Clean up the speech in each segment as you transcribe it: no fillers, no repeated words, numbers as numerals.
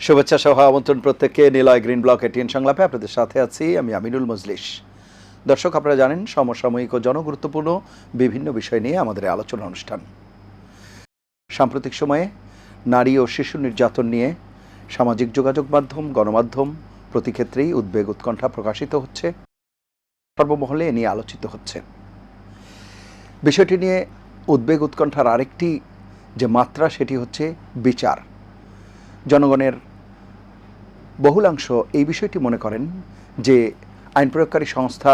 শুভেচ্ছা সহ আমন্ত্রণ প্রত্যেককে নিলয় গ্রিন ব্লক এটিএন সংলাপে আপনাদের সাথে আছি আমি আমিনুল মজলিস। দর্শক, আপনারা জানেন সমসাময়িক ও জনগুরুত্বপূর্ণ বিভিন্ন বিষয় নিয়ে আমাদের আলোচনা অনুষ্ঠান। সাম্প্রতিক সময়ে নারী ও শিশু নির্যাতন নিয়ে সামাজিক যোগাযোগ মাধ্যম, গণমাধ্যম প্রতি ক্ষেত্রেই উদ্বেগ উৎকণ্ঠা প্রকাশিত হচ্ছে, সর্বমহলে এ নিয়ে আলোচিত হচ্ছে। বিষয়টি নিয়ে উদ্বেগ উৎকণ্ঠার আরেকটি যে মাত্রা, সেটি হচ্ছে বিচার। জনগণের বহুলাংশ এই বিষয়টি মনে করেন যে আইন প্রয়োগকারী সংস্থা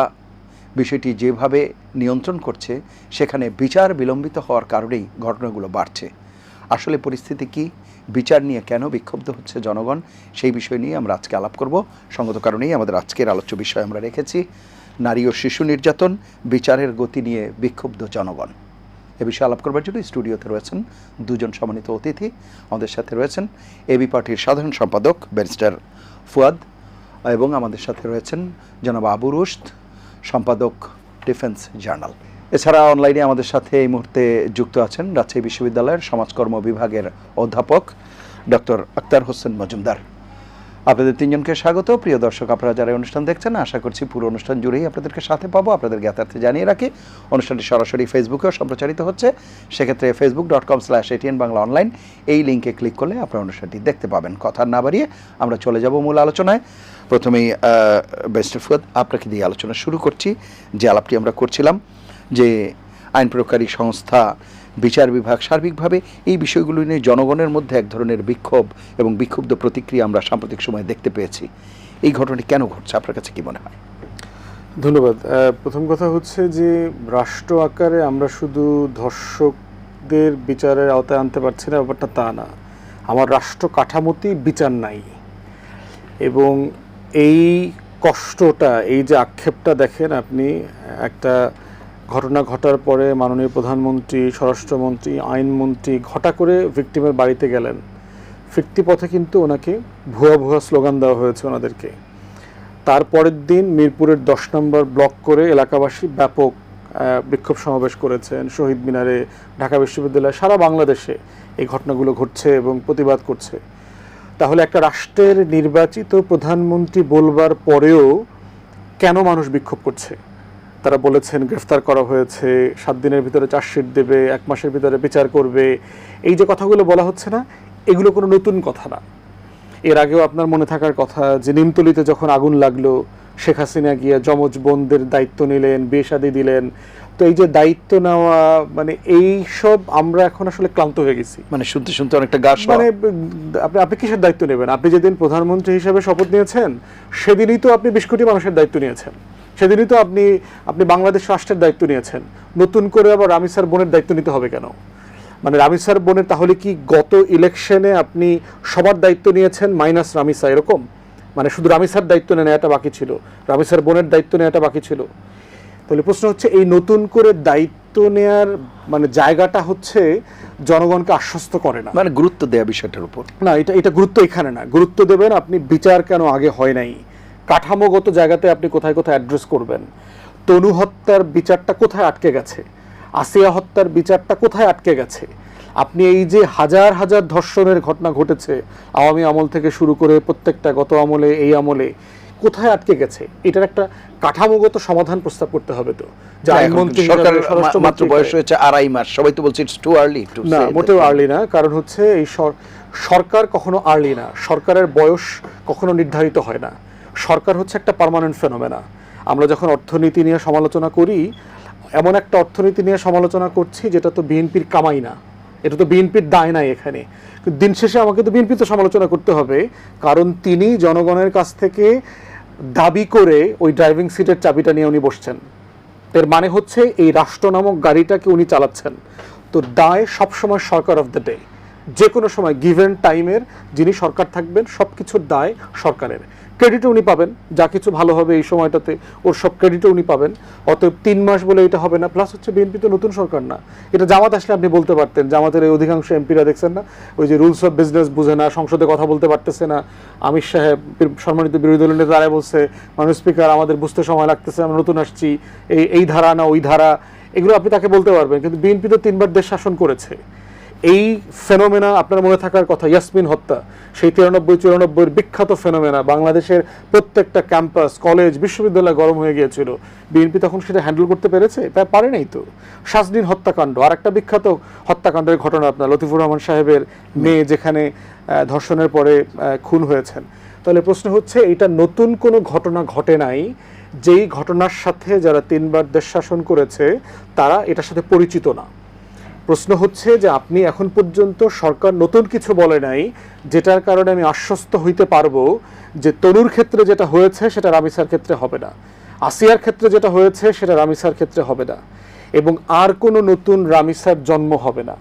বিষয়টি যেভাবে নিয়ন্ত্রণ করছে, সেখানে বিচার বিলম্বিত হওয়ার কারণেই ঘটনাগুলো বাড়ছে। আসলে পরিস্থিতি কি, বিচার নিয়ে কেন বিক্ষুব্ধ হচ্ছে জনগণ, সেই বিষয় নিয়ে আমরা আজকে আলাপ করব। সঙ্গত কারণেই আমাদের আজকের আলোচ্য বিষয় আমরা রেখেছি নারী ও শিশু নির্যাতন, বিচারের গতি নিয়ে বিক্ষুব্ধ জনগণ। এ বিষয়ে আলাপ করবার জন্য স্টুডিওতে রয়েছেন দুজন সম্মানিত অতিথি। আমাদের সাথে রয়েছেন এবি পার্টির সাধারণ সম্পাদক ব্যারিস্টার ফুয়াদ, এবং আমাদের সাথে রয়েছেন জনাব আবু রুশদ, সম্পাদক ডিফেন্স জার্নাল। এছাড়া অনলাইনে আমাদের সাথে এই মুহূর্তে যুক্ত আছেন রাজশাহী বিশ্ববিদ্যালয়ের সমাজকর্ম বিভাগের অধ্যাপক ডক্টর আক্তার হোসেন মজুমদার। আপনাদের তিনজনকে স্বাগত। প্রিয় দর্শক, আপনারা যারা অনুষ্ঠান দেখছেন, আশা করছি পুরো অনুষ্ঠান জুড়েই আপনাদেরকে সাথে পাবো। আপনাদের জ্ঞাতার্থে জানিয়ে রাখি, অনুষ্ঠানটি সরাসরি ফেসবুকেও সম্প্রচারিত হচ্ছে। সেক্ষেত্রে facebook.com/ATN বাংলা অনলাইন এই লিঙ্কে ক্লিক করলে আপনারা অনুষ্ঠানটি দেখতে পাবেন। কথা না বাড়িয়ে আমরা চলে যাব মূল আলোচনায়। প্রথমেই ব্যারিস্টার ফুয়াদ, আপনাকে দিয়ে আলোচনা শুরু করছি। যে আলাপটি আমরা করছিলাম যে আইন প্রয়োগকারী সংস্থা, বিচার বিভাগ সার্বিকভাবে এই বিষয়গুলো নিয়ে জনগণের মধ্যে এক ধরনের বিক্ষোভ এবং বিক্ষুব্ধ প্রতিক্রিয়া আমরা সাম্প্রতিক সময়ে দেখতে পেয়েছি। এই ঘটনাটি কেন ঘটছে, আপনার কাছে কি মনে হয়? ধন্যবাদ। প্রথম কথা হচ্ছে যে রাষ্ট্র আকারে আমরা শুধু ধর্ষকদের বিচারের আওতায় আনতে পারছি না, ব্যাপারটা তা না। আমার রাষ্ট্র কাঠামোতেই বিচার নাই, এবং এই কষ্টটা, এই যে আক্ষেপটা দেখেন আপনি, একটা ঘটনা ঘটার পরে মাননীয় প্রধানমন্ত্রী, স্বরাষ্ট্রমন্ত্রী, আইনমন্ত্রী ঘটা করে ভিকটিমের বাড়িতে গেলেন। ফিরতি পথে কিন্তু ওনাকে ভুয়া ভুয়া স্লোগান দেওয়া হয়েছে ওনাদেরকে। তারপরের দিন মিরপুরের 10 নম্বর ব্লক করে এলাকাবাসী ব্যাপক বিক্ষোভ সমাবেশ করেছেন শহীদ মিনারে, ঢাকা বিশ্ববিদ্যালয়ে, সারা বাংলাদেশে এই ঘটনাগুলো ঘটছে এবং প্রতিবাদ করছে। তাহলে একটা রাষ্ট্রের নির্বাচিত প্রধানমন্ত্রী বলবার পরেও কেন মানুষ বিক্ষোভ করছে? তারা বলেছেন গ্রেফতার করা হয়েছে, 7 দিনের ভিতরে চার্জশিট দেবে, 1 মাসের ভিতরে বিচার করবে। এই যে কথাগুলো বলা হচ্ছে না, এগুলো কোনো নতুন কথা না। এর আগেও আপনার মনে থাকার কথা যে নিমতলিতে যখন আগুন লাগলো, শেখ হাসিনা গিয়ে যমজ বোনদের দায়িত্ব নিলেন, বিয়ে শাদী দিলেন। তো এই যে দায়িত্ব নেওয়া, মানে এই সব আমরা এখন আসলে ক্লান্ত হয়ে গেছি। মানে শুনতে শুনতে অনেকটা গা, মানে আপনি কিসের দায়িত্ব নেবেন? আপনি যেদিন প্রধানমন্ত্রী হিসেবে শপথ নিয়েছেন, সেদিনই তো আপনি 20 কোটি মানুষের দায়িত্ব নিয়েছেন। সেদিনই তো আপনি বাংলাদেশ রাষ্ট্রের দায়িত্ব নিয়েছেন। নতুন করে আবার রামিসার বোনের দায়িত্ব নিতে হবে কেন? মানে রামিসার বোনের, তাহলে কি গত ইলেকশনে আপনি সবার দায়িত্ব নিয়েছেন মাইনাস রামিসা, এরকম? মানে শুধু রামিসার দায়িত্ব নেওয়াটা বাকি ছিল, রামিসার বোনের দায়িত্ব নেওয়াটা বাকি ছিল। তাহলে প্রশ্ন হচ্ছে, এই নতুন করে দায়িত্ব নেয়ার মানে জায়গাটা হচ্ছে জনগণকে আশ্বস্ত করে না, মানে গুরুত্ব দেওয়া বিষয়টার উপর না। এটা গুরুত্ব এখানে না। গুরুত্ব দেবেন আপনি বিচার কেন আগে হয় নাই, কাঠামোগত জায়গাতে আপনি কোথায় কোথায় অ্যাড্রেস করবেন। তনু হত্যার বিচারটা কোথায় আটকে গেছে? আসিয়া হত্যার বিচারটা কোথায় আটকে গেছে? আপনি এই যে হাজার হাজার ধর্ষণের ঘটনা ঘটেছে আওয়ামী আমল থেকে শুরু করে প্রত্যেকটা, গত আমলে, এই আমলে, কোথায় আটকে গেছে? এটার একটা কাঠামোগত সমাধান প্রস্তাব করতে হবে। তো যে আইনমন্ত্রী, সরকারের মাত্র বয়স হয়েছে 2.5 মাস, সবাই তো বলছে ইটস টু আর্লি। না, মোটেও আর্লি না। কারণ হচ্ছে এই সরকার কখনো আর্লি না, সরকারের বয়স কখনো নির্ধারিত হয় না। সরকার হচ্ছে একটা পার্মানেন্ট ফেনোমেনা। আমরা যখন অর্থনীতি নিয়ে সমালোচনা করি, এমন একটা অর্থনীতি নিয়ে সমালোচনা করছি যেটা তো বিএনপির কামাই না, এটা তো বিএনপির দায় নাই এখানে। দিন শেষে আমাকে তো বিএনপি তো সমালোচনা করতে হবে, কারণ তিনি জনগণের কাছ থেকে দাবি করে ওই ড্রাইভিং সিটের চাবিটা নিয়ে উনি বসছেন। এর মানে হচ্ছে এই রাষ্ট্র নামক গাড়িটাকে উনি চালাচ্ছেন। তো দায় সবসময় সরকার অফ দ্য ডে, যে কোনো সময় গিভেন টাইমের যিনি সরকার থাকবেন, সব কিছুর দায় সরকারের। ক্রেডিটও উনি পাবেন, যা কিছু ভালো হবে এই সময়টাতে ওর সব ক্রেডিটও উনি পাবেন। অতএব 3 মাস বলে এটা হবে না। প্লাস হচ্ছে বিএনপি তো নতুন সরকার না, এটা জামাত আসলে আপনি বলতে পারতেন। জামাতের এই অধিকাংশ এমপিরা দেখছেন না, ওই যে রুলস অফ বিজনেস বুঝে না, সংসদে কথা বলতে পারতেছে না। আমির সাহেব, সম্মানিত বিরোধী দলের নেতা, তারা বলছে মাননীয় স্পিকার আমাদের বুঝতে সময় লাগতেছে, আমরা নতুন আসছি, এই ধারা না ওই ধারা, এগুলো আপনি তাকে বলতে পারবেন। কিন্তু বিএনপি তো 3 বার দেশ শাসন করেছে। এই ফেনোমেনা আপনার মনে থাকার কথা, ইয়াসমিন হত্যা, সেই 93-94 বিখ্যাত ফেনোমেনা, বাংলাদেশের প্রত্যেকটা ক্যাম্পাস, কলেজ, বিশ্ববিদ্যালয় গরম হয়ে গিয়েছিল। বিএনপি তখন সেটা হ্যান্ডেল করতে পেরেছে? পারে নাই তো। শাজনীন হত্যাকাণ্ড আর একটা বিখ্যাত হত্যাকাণ্ডের ঘটনা, আপনার লতিফুর রহমান সাহেবের মেয়ে যেখানে ধর্ষণের পরে খুন হয়েছেন। তাহলে প্রশ্ন হচ্ছে, এটা নতুন কোনো ঘটনা ঘটে নাই, যেই ঘটনার সাথে যারা 3বার দেশ শাসন করেছে তারা এটার সাথে পরিচিত না। প্রশ্ন হচ্ছে যে আপনি এখন পর্যন্ত সরকার নতুন কিছু বলে নাই যেটার কারণে আমি আশ্বস্ত হইতে পারবো যে তনুর ক্ষেত্রে যেটা হয়েছে সেটা রামিসার ক্ষেত্রে হবে না, আসিয়ার ক্ষেত্রে যেটা হয়েছে সেটা রামিসার ক্ষেত্রে হবে না, এবং আর কোনো নতুন রামিসার জন্ম হবে না।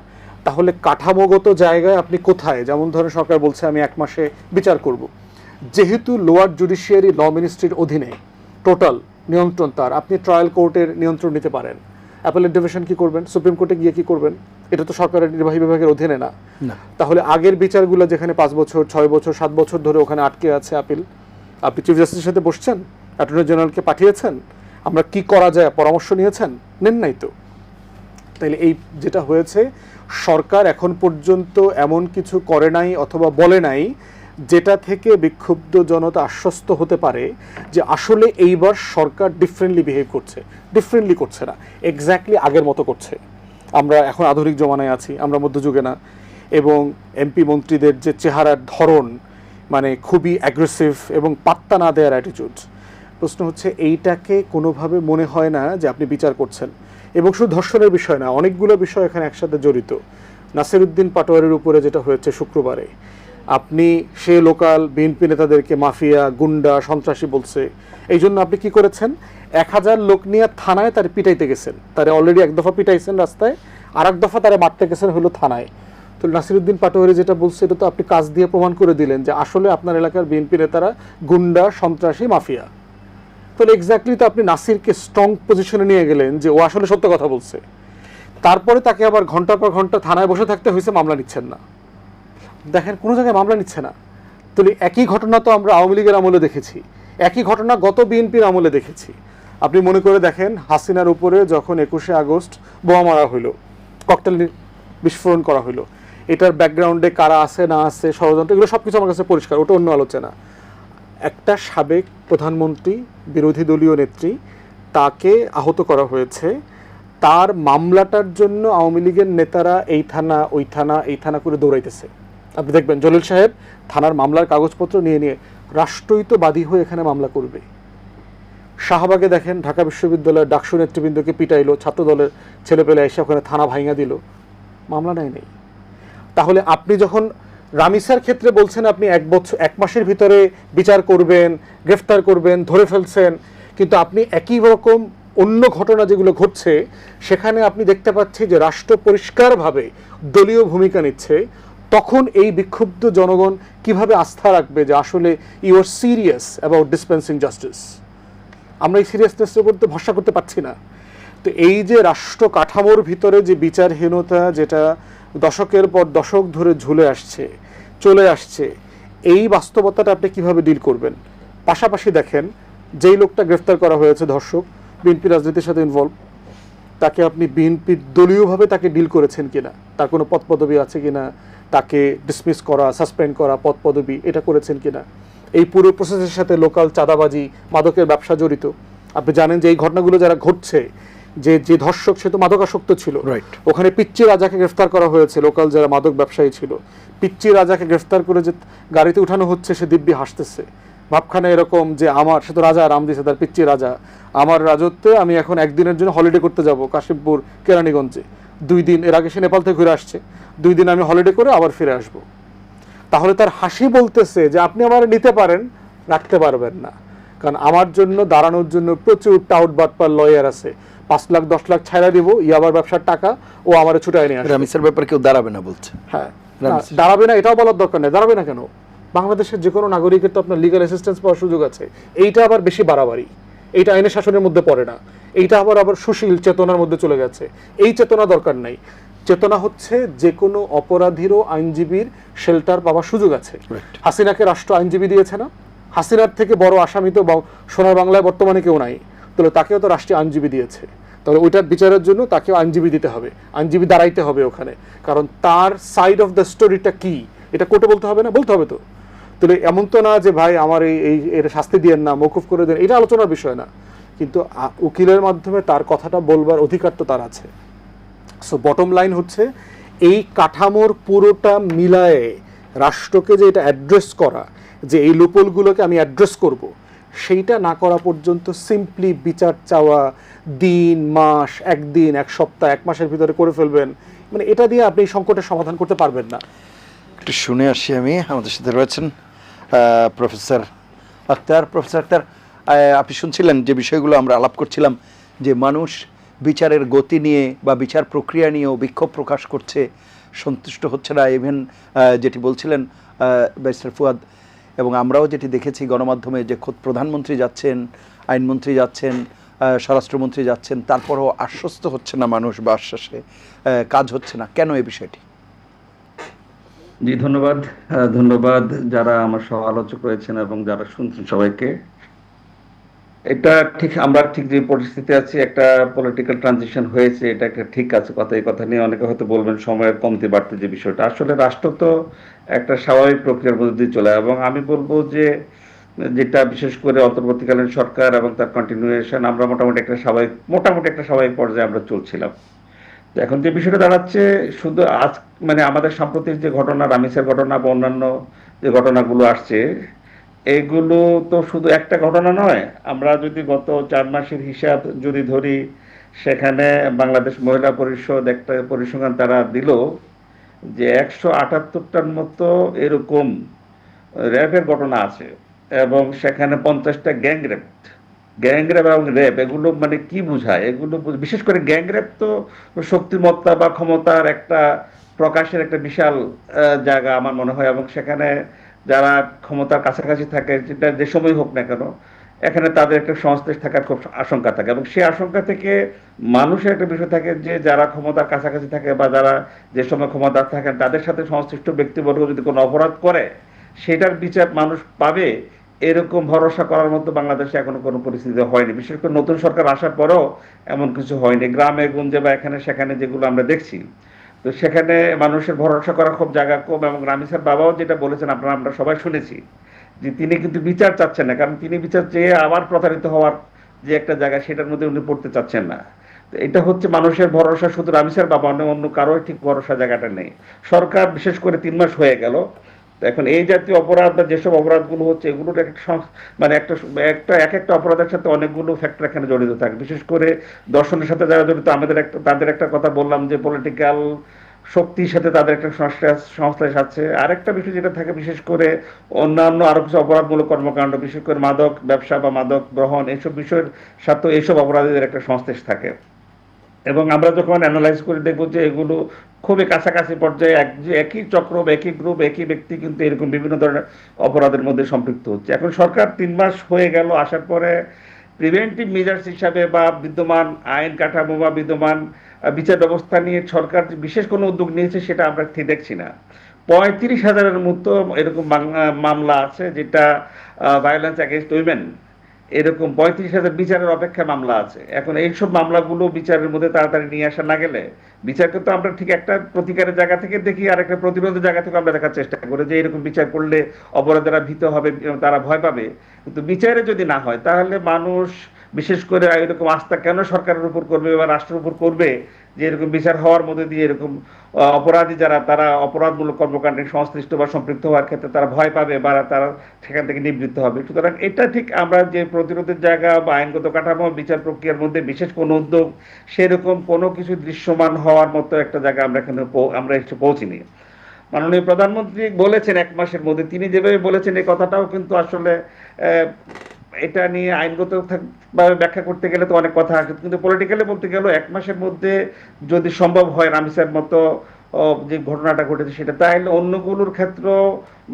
তাহলে কাঠামোগত জায়গায় আপনি কোথায়? যেমন ধরেন সরকার বলছে আমি 1 মাসে বিচার করব, যেহেতু লোয়ার জুডিশিয়ারি ল মিনিস্ট্রির অধীনে টোটাল নিয়ন্ত্রণ তার, আপনি ট্রায়াল কোর্টের নিয়ন্ত্রণ নিতে পারেন। অ্যাপেলেট ডিভিশন কি করবেন? সুপ্রিম কোর্টে গিয়ে কি করবেন? এটা তো সরকারের নির্বাহী বিভাগের অধীনে না। তাহলে আগের বিচারগুলো যেখানে 5 বছর, 6 বছর, 7 বছর ধরে ওখানে আটকে আছে আপিল, আপনি চিফ জাস্টিসের সাথে বসছেন, অ্যাটর্নি জেনারেলকে পাঠিয়েছেন, আমরা কি করা যায় পরামর্শ নিয়েছেন? নেন নাই তো। তাইলে এই যেটা হয়েছে, সরকার এখন পর্যন্ত এমন কিছু করে নাই অথবা বলে নাই যেটা থেকে বিক্ষুব্ধ জনতা আশ্বস্ত হতে পারে যে আসলে এইবার সরকার ডিফারেন্টলি বিহেভ করছে। ডিফারেন্টলি করছে না, এক্স্যাক্টলি আগের মতো করছে। আমরা এখন আধুনিক জমানায় আছি, আমরা মধ্যযুগে না। এবং এমপি মন্ত্রীদের যে চেহারার ধরন, মানে খুবই অ্যাগ্রেসিভ এবং পাত্তা না দেওয়ার অ্যাটিটিউড। প্রশ্ন হচ্ছে, এইটাকে কোনোভাবে মনে হয় না যে আপনি বিচার করছেন। এবং শুধু ধর্ষণের বিষয় না, অনেকগুলো বিষয় এখানে একসাথে জড়িত। নাসিরউদ্দিন পাটোয়ারির উপরে যেটা হয়েছে শুক্রবারে, আপনি সে লোকাল বিএনপি নেতাদেরকে মাফিয়া, গুন্ডা, সন্ত্রাসী বলছে, এই জন্য আপনি কি করেছেন? 1000 লোক নিয়ে থানায় তার পিটাইতে গেছেন। তারে অলরেডি 1 দফা পিটাইছেন রাস্তায়, আর 1 দফা তারা মারতে গেছেন হলো থানায়। তো নাসিরউদ্দিন পাটোয়ারি যেটা বলছে, এটা তো আপনি কাজ দিয়ে প্রমাণ করে দিলেন যে আসলে আপনার এলাকার বিএনপি নেতারা গুন্ডা, সন্ত্রাসী, মাফিয়া। তাহলে এক্স্যাক্টলি তো আপনি নাসিরকে স্ট্রং পজিশনে নিয়ে গেলেন যে ও আসলে সত্য কথা বলছে। তারপরে তাকে আবার ঘন্টার পর ঘন্টা থানায় বসে থাকতে হয়েছে, মামলা নিচ্ছেন না। দেখেন কোনো জায়গায় মামলা নিচ্ছে না। তাহলে একই ঘটনা তো আমরা আওয়ামী লীগের আমলে দেখেছি, একই ঘটনা গত বিএনপির আমলে দেখেছি। আপনি মনে করে দেখেন, হাসিনার উপরে যখন 21শে আগস্ট বোমা মারা হইল, ককটেল বিস্ফোরণ করা হইল, এটার ব্যাকগ্রাউন্ডে কারা আছে না আছে, ষড়যন্ত্র, এগুলো সব কিছু আমার কাছে পরিষ্কার, ওটা অন্য আলোচনা। একটা সাবেক প্রধানমন্ত্রী, বিরোধী দলীয় নেত্রী, তাকে আহত করা হয়েছে। তার মামলাটার জন্য আওয়ামী লীগের নেতারা এই থানা ওই থানা এই থানা করে দৌড়াইতেছে। আপনি দেখবেন জলিল সাহেব থানার মামলার কাগজপত্র নিয়ে নিয়ে রাষ্ট্রই তো বাদী হয়ে এখানে মামলা করবে। শাহবাগে দেখেন ঢাকা বিশ্ববিদ্যালয়ের ডাকসু নেতৃবৃন্দকে পিটাইলো, ছাত্র দলের ছেলেপেলে এসে ওখানে থানা ভাঙা দিল, মামলা নেই। তাহলে আপনি যখন রামিসার ক্ষেত্রে বলছেন আপনি 1 মাসের ভিতরে বিচার করবেন, গ্রেফতার করবেন, ধরে ফেলছেন, কিন্তু আপনি একই রকম অন্য ঘটনা যেগুলো ঘটছে সেখানে আপনি দেখতে পাচ্ছি যে রাষ্ট্র পরিষ্কারভাবে দলীয় ভূমিকা নিচ্ছে। তখন এই বিক্ষুব্ধ জনগণ কিভাবে আস্থা রাখবে যে আসলে you are serious about dispensing justice? আমরা এই সিরিয়াসনেসের উপর তো ভরসা করতে পারছি না। তো এই যে রাষ্ট্র কাঠামোর ভিতরে যে বিচারহীনতা, যেটা দশকের পর দশক ধরে ঝুলে আসছে, চলে আসছে, এই বাস্তবতাটা আপনি কিভাবে ডিল করবেন? পাশাপাশি দেখেন, যেই লোকটা গ্রেফতার করা হয়েছে ধর্ষক, বিএনপি রাজনীতির সাথে ইনভলভ, তাকে আপনি বিএনপি দলীয়ভাবে তাকে ডিল করেছেন কিনা, তার কোনো পদ পদবি আছে কিনা, তাকে ডিসমিস করা, সাসপেন্ড করা, পদ পদবি এটা করেছেন কিনা? এই পুরো প্রসেসের সাথে লোকাল চাঁদাবাজি, মাদকের ব্যবসা জড়িত। আপনি জানেন যে এই ঘটনাগুলো যারা ঘটছে, যে ধর্ষক সে তো মাদকাসক্ত ছিল, ওখানে পিচ্চি রাজাকে গ্রেফতার করা হয়েছে, লোকাল যারা মাদক ব্যবসায়ী ছিল। পিচ্চি রাজাকে গ্রেফতার করে যে গাড়িতে উঠানো হচ্ছে, সে দিব্যি হাসতেছে, ভাবখানে এরকম যে আমার, সে তো রাজা, রাম দিছে তার পিচ্চি রাজা, আমার রাজত্বে আমি এখন 1 দিনের জন্য হলিডে করতে যাব কাশিমপুর কেরানীগঞ্জে, 2 দিন, এর আগে সে নেপাল থেকে ঘুরে আসছে, 2 দিন আমি হলিডে করে আবার ফিরে আসব। তাহলে তার হাসি বলতেছে যে আপনি আমার নিতে পারেন, রাখতে পারবেন না, কারণ আমার জন্য দাঁড়ানোর জন্য প্রচুর টাউট বাটপার লয়ার আছে, 5 লাখ 10 লাখ ছাড়া দিব, ইয়াবার ব্যবসার টাকা ও আমার ছুটায় নিয়ে আসবে। রামিসার ব্যাপারে কেউ দাঁড়াবে না বলছে। হ্যাঁ, দাঁড়াবে না এটাও বলার দরকার নেই। দাঁড়াবে না কেন? বাংলাদেশের যে কোনো নাগরিকের তো আপনার লিগ্যাল অ্যাসিস্ট্যান্স পাওয়ার সুযোগ আছে। এইটা আবার বেশি বাড়াবাড়ি, এইটা আইনের শাসনের মধ্যে পড়ে না, এইটা আবার সুশীল চেতনার মধ্যে চলে গেছে। এই চেতনা দরকার নাই। চেতনা হচ্ছে যে কোনো অপরাধীরও আইনজীবীর শেল্টার পাওয়ার সুযোগ আছে। হাসিনাকে রাষ্ট্র আইনজীবী দিয়েছে না? হাসিনার থেকে বড় আসামি তো সোনার বাংলায় বর্তমানে কেউ নাই, তাহলে তাকেও তো রাষ্ট্রীয় আইনজীবী দিয়েছে। তাহলে ওইটার বিচারের জন্য তাকে আইনজীবী দিতে হবে, আইনজীবী দাঁড়াইতে হবে ওখানে, কারণ তার সাইড অফ দ্য স্টোরিটা কি এটা কোর্টে বলতে হবে না, বলতে হবে তো। তাহলে এমন তো না যে ভাই আমার এই এর শাস্তি দিয়েন না, মৌকুফ করে দেন, এটা আলোচনার বিষয় না, কিন্তু উকিলের মাধ্যমে তার কথাটা বলবার অধিকার তো তার আছে। সো বটম লাইন হচ্ছে এই কাঠামোর পুরোটা মিলায়ে রাষ্ট্রকে যে এটা অ্যাড্রেস করা, যে এই লুপোলগুলোকে আমি অ্যাড্রেস করব, সেইটা না করা পর্যন্ত সিম্পলি বিচার চাওয়া, দিন মাস, একদিন, এক সপ্তাহ, এক মাসের ভিতরে করে ফেলবেন, মানে এটা দিয়ে আপনি এই সংকটের সমাধান করতে পারবেন না। একটু শুনে আসি আমি। আমাদের সাথে রয়েছেন প্রফেসর আক্তার। প্রফেসর আক্তার, আপনি শুনছিলেন যে বিষয়গুলো আমরা আলাপ করছিলাম, যে মানুষ বিচারের গতি নিয়ে বা বিচার প্রক্রিয়া নিয়েও বিক্ষোভ প্রকাশ করছে, সন্তুষ্ট হচ্ছে না। ইভেন যেটি বলছিলেন ব্যারিস্টার ফুয়াদ, এবং আমরাও যেটি দেখেছি গণমাধ্যমে, যে খোদ প্রধানমন্ত্রী যাচ্ছেন, আইনমন্ত্রী যাচ্ছেন, স্বরাষ্ট্রমন্ত্রী যাচ্ছেন, তারপরও আশ্বস্ত হচ্ছে না মানুষ বা আশ্বাসে কাজ হচ্ছে না। কেন এই বিষয়টি? জি, ধন্যবাদ। ধন্যবাদ যারা আমার সহ আলোচক রয়েছেন এবং যারা শুনছেন সবাইকে। এটা ঠিক, আমরা ঠিক যে পরিস্থিতি আছি, একটা পলিটিক্যাল ট্রানজিশন হয়েছে, এটা একটা ঠিক আছে কথা। এই কথা নিয়ে অনেকে হয়তো বলবেন সময়ের কমতি বাড়তে, যে বিষয়টা আসলে রাষ্ট্র তো একটা স্বাভাবিক প্রক্রিয়ার মধ্যে দিয়ে চলে, এবং আমি বলবো যে যেটা বিশেষ করে অন্তর্বর্তীকালীন সরকার এবং তার কন্টিনিউয়েশন, আমরা মোটামুটি একটা স্বাভাবিক পর্যায়ে আমরা চলছিলাম। এখন যে বিষয়টা দাঁড়াচ্ছে, শুধু আজ মানে আমাদের সাম্প্রতিক যে ঘটনা, রামিসের ঘটনা বা অন্যান্য যে ঘটনাগুলো আসছে, এগুলো তো শুধু একটা ঘটনা নয়। আমরা যদি গত 4 মাসের হিসাব যদি ধরি, সেখানে বাংলাদেশ মহিলা পরিষদ একটা পরিসংখ্যান তারা দিল যে 178টার মতো এরকম র্যাপের ঘটনা আছে, এবং সেখানে 50টা গ্যাংরেপ এবং রেপ। এগুলো মানে কি বোঝায়? এগুলো বিশেষ করে গ্যাংরেপ তো শক্তিমত্তা বা ক্ষমতার একটা প্রকাশের একটা বিশাল জায়গা আমার মনে হয়, এবং সেখানে যারা ক্ষমতার কাছাকাছি থাকে, যেটা যে সময় হোক না কেন, এখানে তাদের একটা সংশ্লেষ থাকার খুব আশঙ্কা থাকে, এবং সেই আশঙ্কা থেকে মানুষের একটা বিষয় থাকে যে যারা ক্ষমতার কাছাকাছি থাকে বা যারা যে সময় ক্ষমতা থাকেন, তাদের সাথে সংশ্লিষ্ট ব্যক্তিবর্গ যদি কোনো অপরাধ করে, সেটার বিচার মানুষ পাবে, এরকম ভরসা করার মতো বাংলাদেশে এখনো কোনো পরিস্থিতি হয়নি। বিশেষ করে নতুন সরকার আসার পরেও এমন কিছু হয়নি। গ্রামে গঞ্জে বা এখানে সেখানে যেগুলো আমরা দেখছি, তো সেখানে মানুষের ভরসা করার খুব জায়গা কম। এবং রামিসার বাবাও যেটা বলেছেন, আমরা সবাই শুনেছি, যে তিনি কিন্তু বিচার চাচ্ছেন না, কারণ তিনি বিচার চেয়ে আবার প্রতারিত হওয়ার যে একটা জায়গা, সেটার মধ্যে উনি পড়তে চাচ্ছেন না। তো এটা হচ্ছে মানুষের ভরসা, শুধু রামিসার বাবা নয়, অন্য কারো ঠিক ভরসা জায়গাটা নেই। সরকার বিশেষ করে 3 মাস হয়ে গেল। এখন এই জাতীয় অপরাধ বা যেসব অপরাধগুলো হচ্ছে, এগুলোর একটা মানে একটা অপরাধের সাথে অনেকগুলো ফ্যাক্টর এখানে জড়িত থাকে। বিশেষ করে দর্শনের সাথে যারা জড়িত, তাদের একটা কথা বললাম যে পলিটিক্যাল শক্তির সাথে তাদের একটা সংশ্লেষ আছে। আরেকটা বিষয় যেটা থাকে, বিশেষ করে অন্যান্য আরো কিছু অপরাধমূলক কর্মকাণ্ড, বিশেষ করে মাদক ব্যবসা বা মাদক গ্রহণ, এইসব বিষয়ের সাথে এইসব অপরাধীদের একটা সংশ্লেষ থাকে। এবং আমরা যখন অ্যানালাইজ করে দেখবো যে এগুলো খুবই কাছাকাছি পর্যায়ে, একই চক্র, একই গ্রুপ, একই ব্যক্তি কিন্তু এরকম বিভিন্ন ধরনের অপরাধের মধ্যে সম্পৃক্ত হচ্ছে। এখন সরকার 3 মাস হয়ে গেল আসার পরে প্রিভেন্টিভ মেজার্স হিসাবে বা বিদ্যমান আইন কাঠামো বা বিদ্যমান বিচার ব্যবস্থা নিয়ে সরকার বিশেষ কোনো উদ্যোগ নিয়েছে সেটা আমরা ঠিক দেখছি না। 35,000-এর মতো এরকম মামলা আছে, যেটা ভায়োলেন্স অ্যাগেইনস্ট উইমেন, এরকম 35,000 বিচারের অপেক্ষায় মামলা আছে। এখন এইসব মামলাগুলো বিচারের মধ্যে তাড়াতাড়ি নিয়ে আসা না গেলে, বিচারকে তো আমরা ঠিক একটা প্রতিকারের জায়গা থেকে দেখি, আর একটা প্রতিরোধের জায়গা থেকে আমরা দেখার চেষ্টা করি যে এরকম বিচার করলে অপরাধীরা ভীত হবে, তারা ভয় পাবে। কিন্তু বিচারে যদি না হয়, তাহলে মানুষ বিশেষ করে এরকম আস্থা কেন সরকারের উপর করবে বা রাষ্ট্রের উপর করবে, যে এরকম বিচার হওয়ার মধ্যে দিয়ে এরকম অপরাধী যারা, তারা অপরাধমূলক কর্মকাণ্ডে সংশ্লিষ্ট বা সম্পৃক্ত হওয়ার ক্ষেত্রে তারা ভয় পাবে বা তারা সেখান থেকে নিবৃত্ত হবে। সুতরাং এটা ঠিক আমরা যে প্রতিরোধের জায়গা বা আইনগত কাঠামো, বিচার প্রক্রিয়ার মধ্যে বিশেষ কোনো উদ্যোগ, সেরকম কোনো কিছু দৃশ্যমান হওয়ার মতো একটা জায়গা আমরা এসে পৌঁছিনি। মাননীয় প্রধানমন্ত্রী বলেছেন 1 মাসের মধ্যে, তিনি যেভাবে বলেছেন এই কথাটাও কিন্তু আসলে এটা নিয়ে আইনগত ভাবে ব্যাখ্যা করতে গেলে তো অনেক কথা আছে, কিন্তু পলিটিক্যালি বলতে গেলে 1 মাসের মধ্যে যদি সম্ভব হয় রামিসার মতো যে ঘটনাটা ঘটেছে সেটা, তাহলে অন্যগুলোর ক্ষেত্র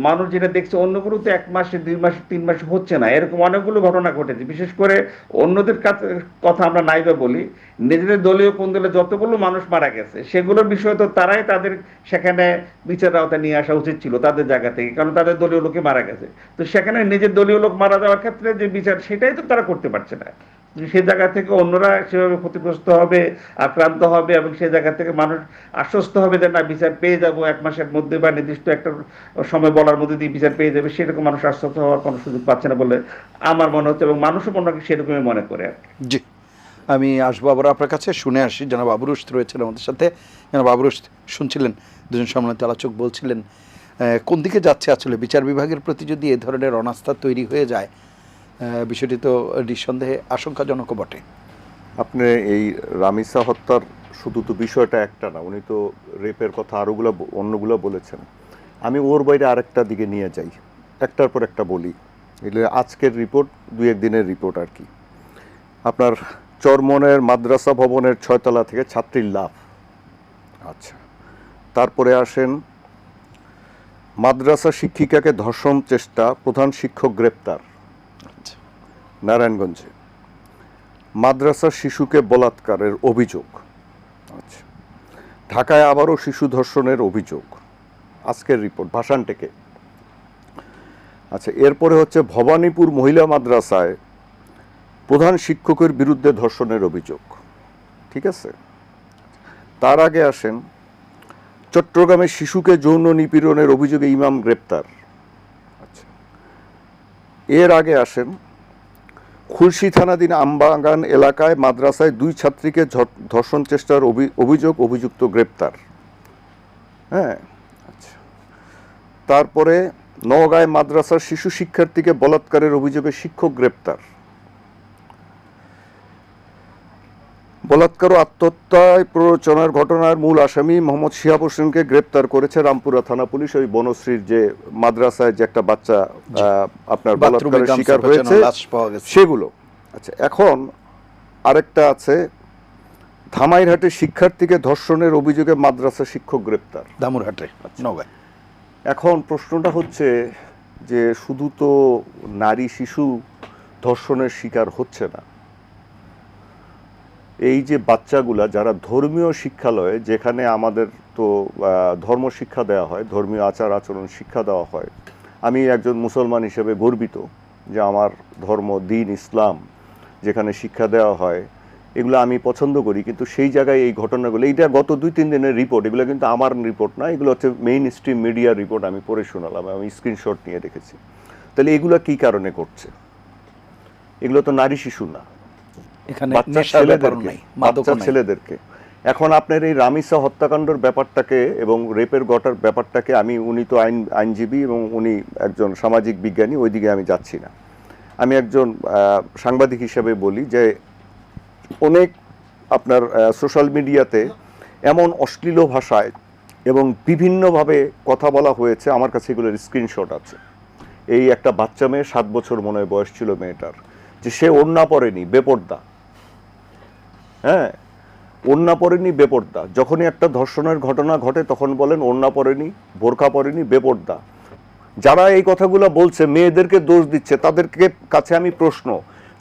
মানুষ যেটা দেখছে, অন্যগুলো তো 1 মাসে, 2 মাসে, 3 মাসে হচ্ছে না, এরকম অনেকগুলো ঘটনা ঘটেছে। বিশেষ করে অন্যদের কথা আমরা নাইবা বলি, নিজেদের দলীয় কোন দলে যতগুলো মানুষ মারা গেছে, সেগুলোর বিষয়ে তো তারাই তাদের সেখানে বিচার আওতায় নিয়ে আসা উচিত ছিল তাদের জায়গা থেকে, কারণ তাদের দলীয় লোকে মারা গেছে। তো সেখানে নিজের দলীয় লোক মারা যাওয়ার ক্ষেত্রে যে বিচার, সেটাই তো তারা করতে পারছে না। সেই জায়গা থেকে অন্যরা সেভাবে ক্ষতিগ্রস্ত হবে, আক্রান্ত হবে, এবং সেই জায়গা থেকে মানুষ আশ্বস্ত হবে যে না বিচার পেয়ে যাব 1 মাসের মধ্যে বা নির্দিষ্ট একটা সময় বলার মধ্যে দিয়ে বিচার পেয়ে যাবে, সেরকম মানুষ আশ্বস্ত হওয়ার কোনো সুযোগ পাচ্ছে না বলে আমার মনে হচ্ছে, এবং মানুষও মনে হয় সেরকমই মনে করে আর কি। জি, আমি আসবো আবার আপনার কাছে, শুনে আসি। জনাব আবু রুশদ রয়েছেন আমাদের সাথে। জনাব আবু রুশদ, শুনছিলেন দুজন সম্মানিত আলোচক বলছিলেন কোন দিকে যাচ্ছে আসলে বিচার বিভাগের প্রতি যদি এ ধরনের অনাস্থা তৈরি হয়ে যায়, বিষয়টি তো নিঃসন্দেহে আশঙ্কাজনকও বটে। আপনি এই রামিসা হত্যার শুধু তো বিষয়টা একটা না, উনি তো রেপের কথা আরোগুলো অন্যগুলো বলেছেন। আমি ওর বাইরে আরেকটা দিকে নিয়ে যাই, একটার পর একটা বলি। এগুলো আজকের রিপোর্ট, 2-1 দিনের রিপোর্ট আর কি। আপনার চরমনের মাদ্রাসা ভবনের 6 তলা থেকে ছাত্রীর লাভ। আচ্ছা, তারপরে আসেন মাদ্রাসা শিক্ষিকাকে ধর্ষণ চেষ্টা, প্রধান শিক্ষক গ্রেপ্তার নারায়ণগঞ্জে। মাদ্রাসা শিশুকে বলাৎকারের অভিযোগ। আচ্ছা, ঢাকায় আবারও শিশু ধর্ষণের অভিযোগ, আজকের রিপোর্ট ভাসান থেকে। আচ্ছা, এরপরে হচ্ছে ভবানীপুর মহিলা মাদ্রাসায় প্রধান শিক্ষকের বিরুদ্ধে ধর্ষণের অভিযোগ। ঠিক আছে, তার আগে আসেন চট্টগ্রামে শিশুকে যৌন নিপীড়নের অভিযোগে ইমাম গ্রেপ্তার। আচ্ছা, এর আগে আসেন খুলশী থানাধীন আমবাগান এলাকায় মাদ্রাসায় 2 ছাত্রীকে ধর্ষণ চেষ্টার অভিযুক্ত গ্রেপ্তার। হ্যাঁ, আচ্ছা, তারপরে নওগাঁয় মাদ্রাসার শিশু শিক্ষার্থীকে বলাৎকারের অভিযোগে শিক্ষক গ্রেপ্তার। বলাৎকার ও আত্মহত্যায় প্ররোচনার ঘটনার মূল আসামি মোহাম্মদ শিহাব হোসেনকে গ্রেপ্তার করেছে রামপুরা থানা পুলিশ। ওই বনশ্রীর যে মাদ্রাসায় যে একটা বাচ্চা আপনার বলাৎকারের শিকার হয়েছে সেগুলো। আচ্ছা, এখন আরেকটা আছে ধামাইরহাটে শিক্ষার্থীকে ধর্ষণের অভিযোগে মাদ্রাসা শিক্ষক গ্রেপ্তার দামুরহাটে নওগাঁয়। এখন প্রশ্নটা হচ্ছে যে শুধু তো নারী শিশু ধর্ষণের শিকার হচ্ছে না, এই যে বাচ্চাগুলা যারা ধর্মীয় শিক্ষালয়ে, যেখানে আমাদের তো ধর্ম শিক্ষা দেওয়া হয়, ধর্মীয় আচার আচরণ শিক্ষা দেওয়া হয়। আমি একজন মুসলমান হিসেবে গর্বিত যে আমার ধর্ম দিন ইসলাম যেখানে শিক্ষা দেওয়া হয়, এগুলো আমি পছন্দ করি। কিন্তু সেই জায়গায় এই ঘটনাগুলো, এইটা গত 2-3 দিনের রিপোর্ট, এগুলো কিন্তু আমার রিপোর্ট না, এগুলো হচ্ছে মেইন স্ট্রিম মিডিয়ার রিপোর্ট, আমি পড়ে শোনালাম, আমি স্ক্রিনশট নিয়ে রেখেছি। তাহলে এগুলো কি কারণে করছে? এগুলো তো নারী শিশু না, বাচ্চা ছেলেদেরকে। এখন আপনার এই রামিসা হত্যাকাণ্ডের ব্যাপারটাকে এবং রেপের ঘটার ব্যাপারটাকে, আমি, উনি তো আইনজীবী এবং উনি একজন সামাজিক বিজ্ঞানী, ওইদিকে আমি যাচ্ছি না। আমি একজন সাংবাদিক হিসেবে বলি যে অনেক আপনার সোশ্যাল মিডিয়াতে এমন অশ্লীল ভাষায় এবং বিভিন্নভাবে কথা বলা হয়েছে, আমার কাছে এগুলোর স্ক্রিনশট আছে। এই একটা বাচ্চা মেয়ে, 7 বছর মনে হয় বয়স ছিল মেয়েটার, যে সে ওড়না পরেনি, বেপর্দা। হ্যাঁ, ওড়না পরেনি, বেপর্দা। যখনই একটা ধর্ষণের ঘটনা ঘটে তখন বলেন ওড়না পরেনি, বোরকা পরেনি, বেপর্দা। যারা এই কথাগুলো বলছে, মেয়েদেরকে দোষ দিচ্ছে, তাদেরকে কাছে আমি প্রশ্ন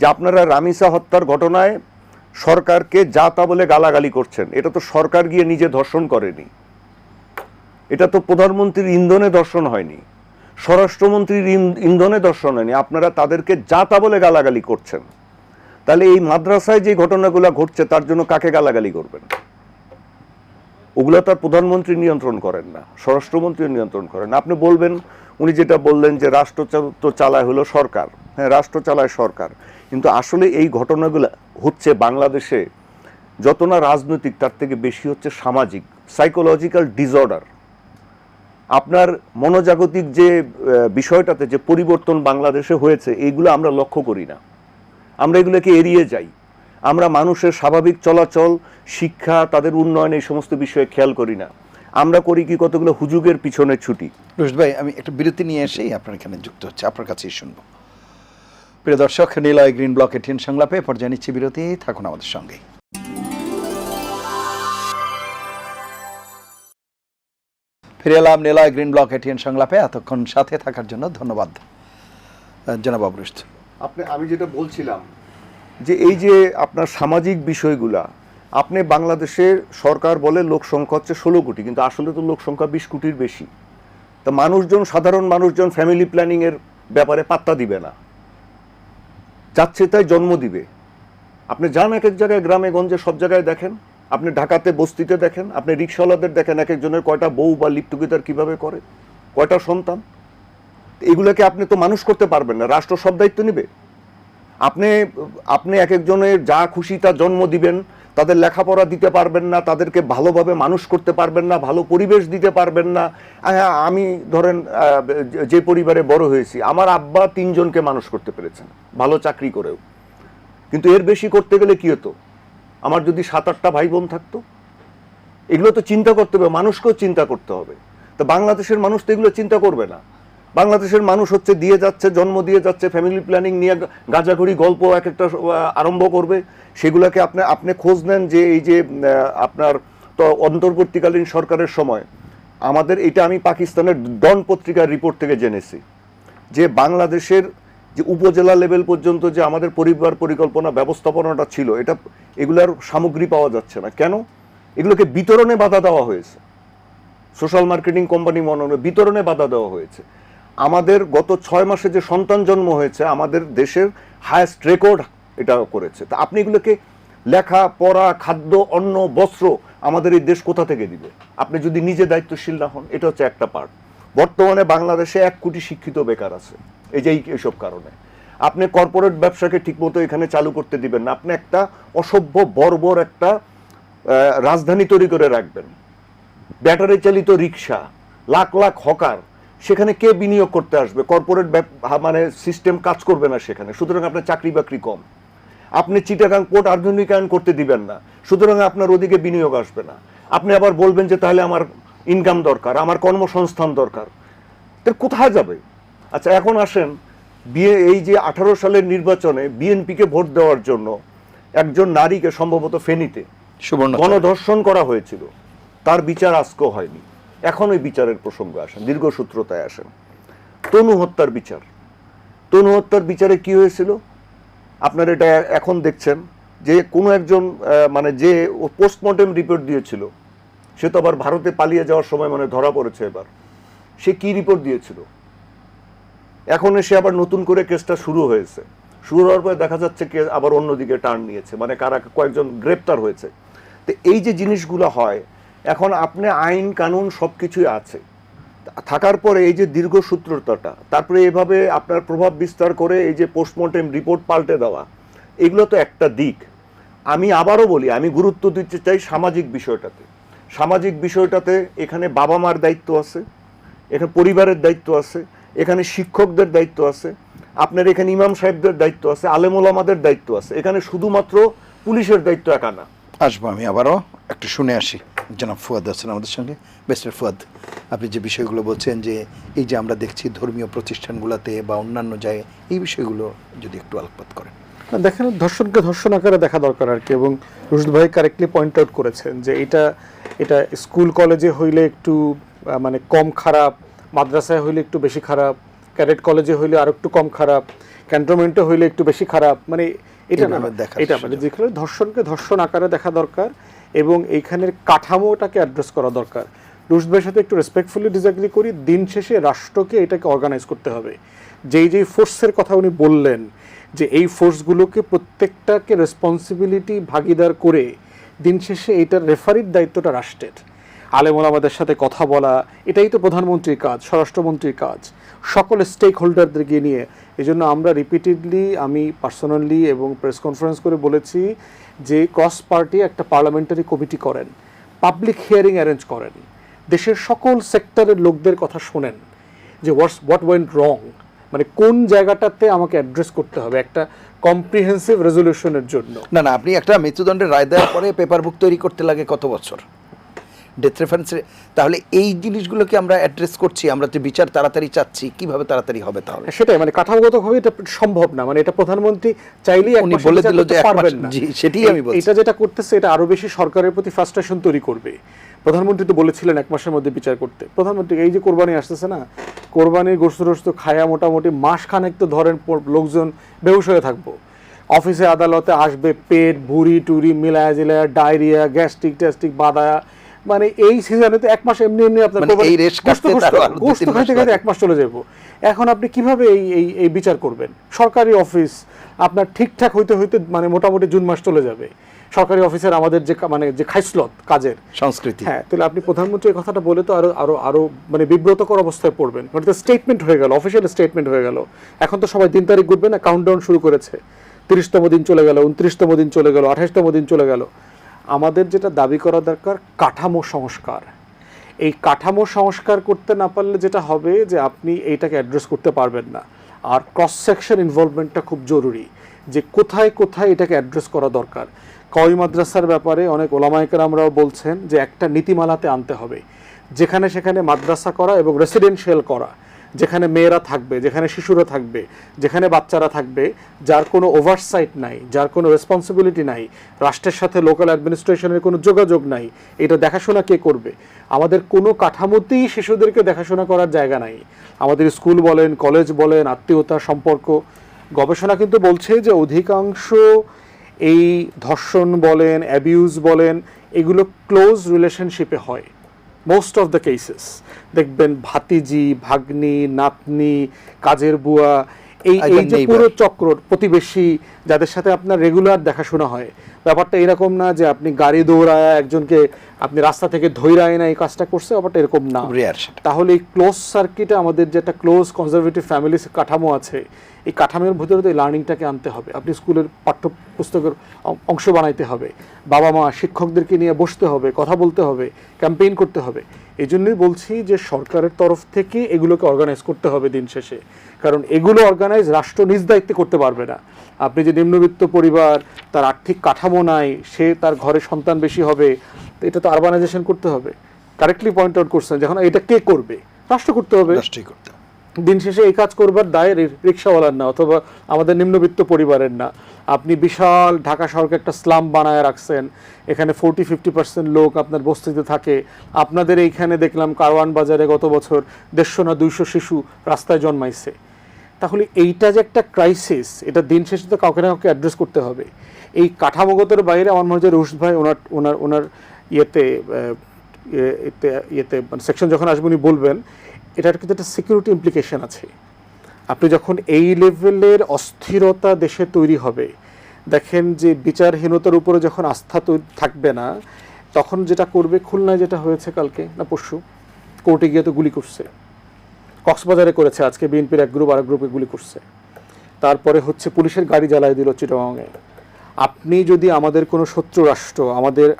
যে আপনারা রামিসা হত্যার ঘটনায় সরকারকে যা তা বলে গালাগালি করছেন, এটা তো সরকার গিয়ে নিজে ধর্ষণ করেনি, এটা তো প্রধানমন্ত্রীর ইন্ধনে ধর্ষণ হয়নি, স্বরাষ্ট্রমন্ত্রীর ইন্ধনে ধর্ষণ হয়নি, আপনারা তাদেরকে যা তা বলে গালাগালি করছেন। তাহলে এই মাদ্রাসায় যে ঘটনাগুলো ঘটছে তার জন্য কাকে গালাগালি করবেন? ওগুলো তার প্রধানমন্ত্রী নিয়ন্ত্রণ করেন না, স্বরাষ্ট্রমন্ত্রী নিয়ন্ত্রণ করেন না। আপনি বলবেন, উনি যেটা বললেন যে রাষ্ট্র তো চালায় হলো সরকার, হ্যাঁ রাষ্ট্র চালায় সরকার, কিন্তু আসলে এই ঘটনাগুলো হচ্ছে বাংলাদেশে যত না রাজনৈতিক, তার থেকে বেশি হচ্ছে সামাজিক, সাইকোলজিক্যাল ডিসঅর্ডার। আপনার মনোজাগতিক যে বিষয়টাতে যে পরিবর্তন বাংলাদেশে হয়েছে, এইগুলো আমরা লক্ষ্য করি না, আমরা এগুলোকে এড়িয়ে যাই। আমরা মানুষের স্বাভাবিক চলাচল, শিক্ষা, তাদের উন্নয়ন, এই সমস্ত বিষয়ে খেয়াল করি না। আমরা করি কি কতগুলো হুজুগের পিছনে ছুটি। রুশদ ভাই, আমি একটা বিরতি নিয়ে এসেই আপনার এখানে যুক্ত হচ্ছে, আপনার কাছেই শুনবো। প্রিয় দর্শক, নিলয় গ্রিন ব্লক এটিএন সংলাপে পর্যায়ে নিচ্ছি বিরতি, থাকুন আমাদের সঙ্গে। ফিরে এলাম নিলয় গ্রিন ব্লক এটিএন সংলাপে। এতক্ষণ সাথে থাকার জন্য ধন্যবাদ জনাব আবু রুশদ। আমি যেটা বলছিলাম যে এই যে আপনার সামাজিক বিষয়গুলা, আপনি বাংলাদেশের সরকার বলে লোক সংখ্যা হচ্ছে 16 কোটি, কিন্তু আসলে তো লোক সংখ্যা 20 কোটির বেশি। তা মানুষজন, সাধারণ মানুষজন ফ্যামিলি প্ল্যানিং এর ব্যাপারে পাত্তা দিবে না, যাচ্ছে তাই জন্ম দিবে। আপনি যান এক এক জায়গায়, গ্রামে গঞ্জে সব জায়গায় দেখেন, আপনি ঢাকাতে বস্তিতে দেখেন, আপনি রিক্সাওয়ালাদের দেখেন এক একজনের কয়টা বউ বা লিভ টুগেদার কীভাবে করে, কয়টা সন্তান। এগুলোকে আপনি তো মানুষ করতে পারবেন না, রাষ্ট্র সব দায়িত্ব নেবে। আপনি আপনি এক একজনের যা খুশি তা জন্ম দিবেন, তাদের লেখাপড়া দিতে পারবেন না, তাদেরকে ভালোভাবে মানুষ করতে পারবেন না, ভালো পরিবেশ দিতে পারবেন না। আমি ধরেন যে পরিবারে বড় হয়েছি, আমার আব্বা 3 জনকে মানুষ করতে পেরেছেন ভালো চাকরি করেও, কিন্তু এর বেশি করতে গেলে কি হতো, আমার যদি 7-8টা ভাই বোন থাকতো। এগুলো তো চিন্তা করতে হবে, মানুষকেও চিন্তা করতে হবে। তো বাংলাদেশের মানুষ তো এগুলো চিন্তা করবে না। বাংলাদেশের মানুষ হচ্ছে দিয়ে যাচ্ছে, জন্ম দিয়ে যাচ্ছে, ফ্যামিলি প্ল্যানিং নিয়ে গাঁজাখড়ি গল্প এক একটা আরম্ভ করবে। সেগুলোকে আপনি খোঁজ নেন যে এই যে আপনার তো অন্তর্বর্তীকালীন সরকারের সময় আমাদের, এটা আমি পাকিস্তানের ডন পত্রিকার রিপোর্ট থেকে জেনেছি, যে বাংলাদেশের যে উপজেলা লেভেল পর্যন্ত যে আমাদের পরিবার পরিকল্পনা ব্যবস্থাপনাটা ছিল, এগুলার সামগ্রী পাওয়া যাচ্ছে না। কেন? এগুলোকে বিতরণে বাধা দেওয়া হয়েছে, সোশ্যাল মার্কেটিং কোম্পানি মনোনয়ন বিতরণে বাধা দেওয়া হয়েছে। আমাদের গত 6 মাসে যে সন্তান জন্ম হয়েছে আমাদের দেশের হায়েস্ট রেকর্ড এটা করেছে। তা আপনি এগুলোকে লেখা পড়া, খাদ্য, অন্ন, বস্ত্র আমাদের এই দেশ কোথা থেকে দিবে আপনি যদি নিজে দায়িত্বশীল না হন? এটা হচ্ছে একটা পার্ট। বর্তমানে বাংলাদেশে 1 কোটি শিক্ষিত বেকার আছে এই যে এইসব কারণে। আপনি কর্পোরেট ব্যবসাকে ঠিকমতো এখানে চালু করতে দিবেন না, আপনি একটা অসভ্য বর্বর একটা রাজধানী তৈরি করে রাখবেন, ব্যাটারি চালিত রিক্সা, লাখ লাখ হকার, সেখানে কে বিনিয়োগ করতে আসবে? কর্পোরেট মানে সিস্টেম কাজ করবে না সেখানে, সুতরাং আপনার চাকরি বাকরি কম। আপনি চিটাগাং পোর্ট আধুনিকায়ন করতে দিবেন না, সুতরাং আপনার ওদিকে বিনিয়োগ আসবে না। আপনি আবার বলবেন যে তাহলে আমার ইনকাম দরকার, আমার কর্মসংস্থান দরকার, তো কোথায় যাবে? আচ্ছা এখন আসেন, এই যে 18 সালের নির্বাচনে বিএনপিকে ভোট দেওয়ার জন্য একজন নারীকে সম্ভবত ফেনীতে গণধর্ষণ করা হয়েছিল, তার বিচার আজকেও হয়নি। এখন ওই বিচারের প্রসঙ্গ আসেন, দীর্ঘসূত্রতায় আসেন। তনু হত্যার বিচার, তনু হত্যার বিচারে কি হয়েছিল আপনারা এটা এখন দেখছেন, যে কোনো একজন মানে যে পোস্টমর্টেম রিপোর্ট দিয়েছিল সে তো আবার ভারতে পালিয়ে যাওয়ার সময় মানে ধরা পড়েছে। এবার সে কি রিপোর্ট দিয়েছিল, এখন সে আবার নতুন করে কেসটা শুরু হয়েছে, শুরু হওয়ার পরে দেখা যাচ্ছে কে আবার অন্যদিকে টার্ন নিয়েছে, মানে কারা কয়েকজন গ্রেপ্তার হয়েছে। তো এই যে জিনিসগুলো হয়, এখন আপনি আইন কানুন সব কিছুই আছে থাকার পরে এই যে দীর্ঘসূত্রতাটা, তারপরে এভাবে আপনার প্রভাব বিস্তার করে এই যে পোস্টমর্টেম রিপোর্ট পাল্টে দেওয়া, এগুলো তো একটা দিক। আমি আবারও বলি, আমি গুরুত্ব দিতে চাই সামাজিক বিষয়টাতে। সামাজিক বিষয়টাতে এখানে বাবা মার দায়িত্ব আছে, এখানে পরিবারের দায়িত্ব আছে, এখানে শিক্ষকদের দায়িত্ব আছে, আপনার এখানে ইমাম সাহেবদের দায়িত্ব আছে, আলেম ওলামাদের দায়িত্ব আছে, এখানে শুধুমাত্র পুলিশের দায়িত্ব একা না। আসবো আমি আবারও একটু শুনে আসি। জনাব ফুয়াদ আছেন আমাদের সঙ্গে। মিস্টার ফুয়াদ, আপনি যে বিষয়গুলো বলছেন, যে এই যে আমরা দেখছি ধর্মীয় প্রতিষ্ঠানগুলোতে বা অন্যান্য জায়গায়, এই বিষয়গুলো যদি একটু আলোকপাত করেন। দেখেন, ধর্ষণকে ধর্ষণ আকারে দেখা দরকার আর কি। এবং রুশদ ভাই কারেক্টলি পয়েন্ট আউট করেছেন যে এটা স্কুল কলেজে হইলে একটু মানে কম খারাপ, মাদ্রাসায় হইলে একটু বেশি খারাপ, ক্যাডেট কলেজে হইলে আর একটু কম খারাপ, ক্যান্টনমেন্টে হইলে একটু বেশি খারাপ, মানে এটা না, এটা মানে যেখানে ধর্ষণকে ধর্ষণ আকারে দেখা দরকার এবং এইখানের কাঠামোটাকে অ্যাড্রেস করা দরকার। রুশদ ভাইয়ের সাথে একটু রেসপেক্টফুলি ডিসএগ্রি করি। দিন শেষে রাষ্ট্রকে এটাকে অর্গানাইজ করতে হবে। যেই ফোর্সের কথা উনি বললেন, যে এই ফোর্সগুলোকে প্রত্যেকটাকে রেসপন্সিবিলিটি ভাগিদার করে দিন শেষে এইটার রেফারির দায়িত্বটা রাষ্ট্রের। আলেম ওলামাদের সাথে কথা বলা, এটাই তো প্রধানমন্ত্রীর কাজ, স্বরাষ্ট্রমন্ত্রীর কাজ, সকল স্টেক হোল্ডারদেরকে নিয়ে। এই জন্য আমরা রিপিটেডলি, আমি পার্সোনালি এবং প্রেস কনফারেন্স করে বলেছি যে ক্রস পার্টি একটা পার্লামেন্টারি কমিটি করেন, পাবলিক হিয়ারিং অ্যারেঞ্জ করেন, দেশের সকল সেক্টরের লোকদের কথা শোনেন যে হোয়াট ওয়েন্ট রং, মানে কোন জায়গাটাতে আমাকে অ্যাড্রেস করতে হবে একটা কম্প্রিহেন্সিভ রেজলিউশনের জন্য। না, আপনি একটা মৃত্যুদণ্ডের রায় দেওয়ার পরে পেপার বুক তৈরি করতে লাগে কত বছর, ডেথ রেফারেন্স। তাহলে এই জিনিসগুলোকে আমরা অ্যাড্রেস করছি, আমরা যে বিচার তাড়াতাড়ি চাচ্ছি, কিভাবে তাড়াতাড়ি হবে? তাহলে সেটাই, মানে কাঠামোগতভাবে এটা সম্ভব না, মানে এটা প্রধানমন্ত্রী চাইলেই উনি বলে দিল যে পারবেন না। সেটাই আমি বলছি, এটা যেটা করতেছে এটা আরো বেশি সরকারের প্রতি ফ্রাস্ট্রেশন তৈরি করবে। প্রধানমন্ত্রী তো বলেছিলেন 1 মাসের মধ্যে বিচার করতে। প্রধানমন্ত্রী এই যে কোরবানি আসতেছে না, কোরবানির গোশত খায়া মোটামুটি মাসখানেক তো ধরেন লোকজন বেহুশ হয়ে থাকবো, অফিসে আদালতে আসবে পেট ভুঁড়ি টুরি মিলায়া জিলায়া, ডায়রিয়া, গ্যাস্ট্রিক ট্যাস্ট্রিক বাধা, মানে এই সিজনে তো 1 মাস এমনি আপনার গোশত খাইতে খাইতে 1 মাস চলে যাবো। এখন আপনি কিভাবে এই এই এই বিচার করবেন? সরকারি অফিস আপনার ঠিকঠাক হইতে হইতে মানে মোটামুটি জুন মাস চলে যাবে। সরকারি অফিসের আমাদের যে মানে যে খাইসলত কাজের সংস্কৃতি, হ্যাঁ, তাহলে আপনি প্রধানমন্ত্রী এই কথাটা বলে তো আরো আরো আরো মানে বিব্রতকর অবস্থায় পড়বেন। কারণ এটা স্টেটমেন্ট হয়ে গেল, অফিসিয়াল স্টেটমেন্ট হয়ে গেল। এখন তো সবাই দিন তারিখ গুনবে না, কাউন্টডাউন শুরু করেছে। 30তম দিন চলে গেল, 29তম দিন চলে গেল, 28তম দিন চলে গেল। আমাদের যেটা দাবি করা দরকার কাঠামো সংস্কার। এই কাঠামো সংস্কার করতে না পারলে যেটা হবে যে আপনি এইটাকে অ্যাড্রেস করতে পারবেন না। আর ক্রস সেকশন ইনভলভমেন্টটা খুব জরুরি, যে কোথায় কোথায় এটাকে অ্যাড্রেস করা দরকার। কওমি মাদ্রাসার ব্যাপারে অনেক ওলামায়ে কেরামরাও বলছেন যে একটা নীতিমালাতে আনতে হবে, যেখানে সেখানে মাদ্রাসা করা এবং রেসিডেন্সিয়াল করা, যেখানে মেয়েরা থাকবে, যেখানে শিশুরা থাকবে, যেখানে বাচ্চারা থাকবে, যার কোনো ওভারসাইট নাই, যার কোনো রেসপন্সিবিলিটি নাই, রাষ্ট্রের সাথে লোকাল অ্যাডমিনিস্ট্রেশনের কোনো যোগাযোগ নাই, এটা দেখাশোনা কে করবে? আমাদের কোনো কাঠামোতেই শিশুদেরকে দেখাশোনা করার জায়গা নাই। আমাদের স্কুল বলেন, কলেজ বলেন, আত্মীয়তা সম্পর্ক, গবেষণা কিন্তু বলছে যে অধিকাংশ এই ধর্ষণ বলেন, অ্যাবিউজ বলেন, এগুলো ক্লোজ রিলেশনশিপে হয়। মোস্ট অফ দ্য কেসেস দেখবেন ভাতিজি, ভাগ্নি, নাতনি, কাজের বুয়া, এই এই যে পুরো চক্র, প্রতিবেশী, যাদের সাথে আপনার রেগুলার দেখাশোনা হয়। ব্যাপারটা এরকম না যে আপনি গাড়ি দৌড়ায় একজনকে আপনি রাস্তা থেকে ধৈরায় না এই কাজটা করছে, ব্যাপারটা এরকম না। তাহলে এই ক্লোজ সার্কিটে আমাদের যেটা ক্লোজ কনজারভেটিভ ফ্যামিলি কাঠামো আছে, এই কাঠামোর ভিতরে তো এই লার্নিংটাকে আনতে হবে। আপনি স্কুলের পাঠ্যপুস্তকের অংশ বানাইতে হবে, বাবা মা শিক্ষকদেরকে নিয়ে বসতে হবে, কথা বলতে হবে, ক্যাম্পেইন করতে হবে। এই জন্যই বলছি যে সরকারের তরফ থেকে এগুলোকে অর্গানাইজ করতে হবে দিন শেষে। কারণ এগুলো অর্গানাইজ রাষ্ট্র নিজ দায়িত্বে করতে পারবে না। আপনি যে নিম্নবিত্ত পরিবার, তার আর্থিক কাঠামো নাই, সে তার ঘরে সন্তান বেশি হবে, তো এটা তো আরবানাইজেশন করতে হবে। কারেক্টলি পয়েন্ট আউট করছেন, যখন এটা কে করবে? রাষ্ট্র করতে হবে। দিন শেষে এই কাজ করবার দায় রিক্সাওয়ালার না, অথবা আমাদের নিম্নবিত্ত পরিবারের না। আপনি বিশাল ঢাকা শহরকে একটা স্লাম বানায় রাখছেন, এখানে 40-50% লোক আপনার বস্তিতে থাকে। আপনাদের এইখানে দেখলাম কারওয়ান বাজারে গত বছর 150 না 200 শিশু রাস্তায় জন্মাইছে। তাহলে এইটা যে একটা ক্রাইসিস, এটা দিন শেষে তো কাউকে না কাউকে অ্যাড্রেস করতে হবে। এই কাঠামোগতের বাইরে আমার মনে হয় রুশদ ভাই ওনার ইয়েতে মানে সেকশন যখন আসবে উনি বলবেন, এটার কিন্তু একটা সিকিউরিটি ইমপ্লিকেশন আছে। আপনি যখন এই লেভেলের অস্থিরতা দেশে তৈরি হবে, দেখেন যে বিচারহীনতার উপরে যখন আস্থা থাকবে না, তখন যেটা করবে, খুলনায় যেটা হয়েছে কালকে না পরশু, কোর্টে গিয়ে তো গুলি করছে, কক্সবাজারে করেছে, আজকে বিএনপির এক গ্রুপ আরেক গ্রুপে গুলি করছে, তারপরে হচ্ছে পুলিশের গাড়ি জ্বালায় দিল চিটাগাংয়ে। আপনি যদি আমাদের কোনো শত্রু রাষ্ট্র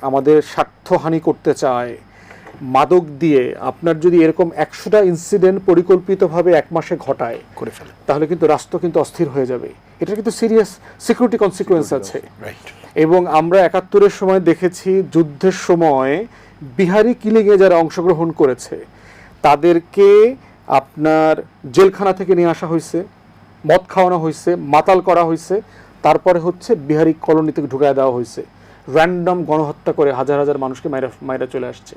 আমাদের স্বার্থহানি করতে চায় মাদক দিয়ে, আপনার যদি এরকম 100টা ইনসিডেন্ট পরিকল্পিতভাবে এক মাসে ঘটায় করে ফেলে, তাহলে কিন্তু রাষ্ট্র কিন্তু অস্থির হয়ে যাবে। এটা কিন্তু সিরিয়াস সিকিউরিটি কনসিকুয়েন্স আছে। এবং আমরা 71-এর সময় দেখেছি, যুদ্ধের সময় বিহারি কিলিংয়ে যারা অংশগ্রহণ করেছে তাদেরকে আপনার জেলখানা থেকে নিয়ে আসা হয়েছে, মদ খাওয়ানো হয়েছে, মাতাল করা হয়েছে, তারপরে হচ্ছে বিহারি কলোনি থেকে ঢুকায় দেওয়া হয়েছে, র্যান্ডম গণহত্যা করে হাজার হাজার মানুষকে মাইরা চলে আসছে।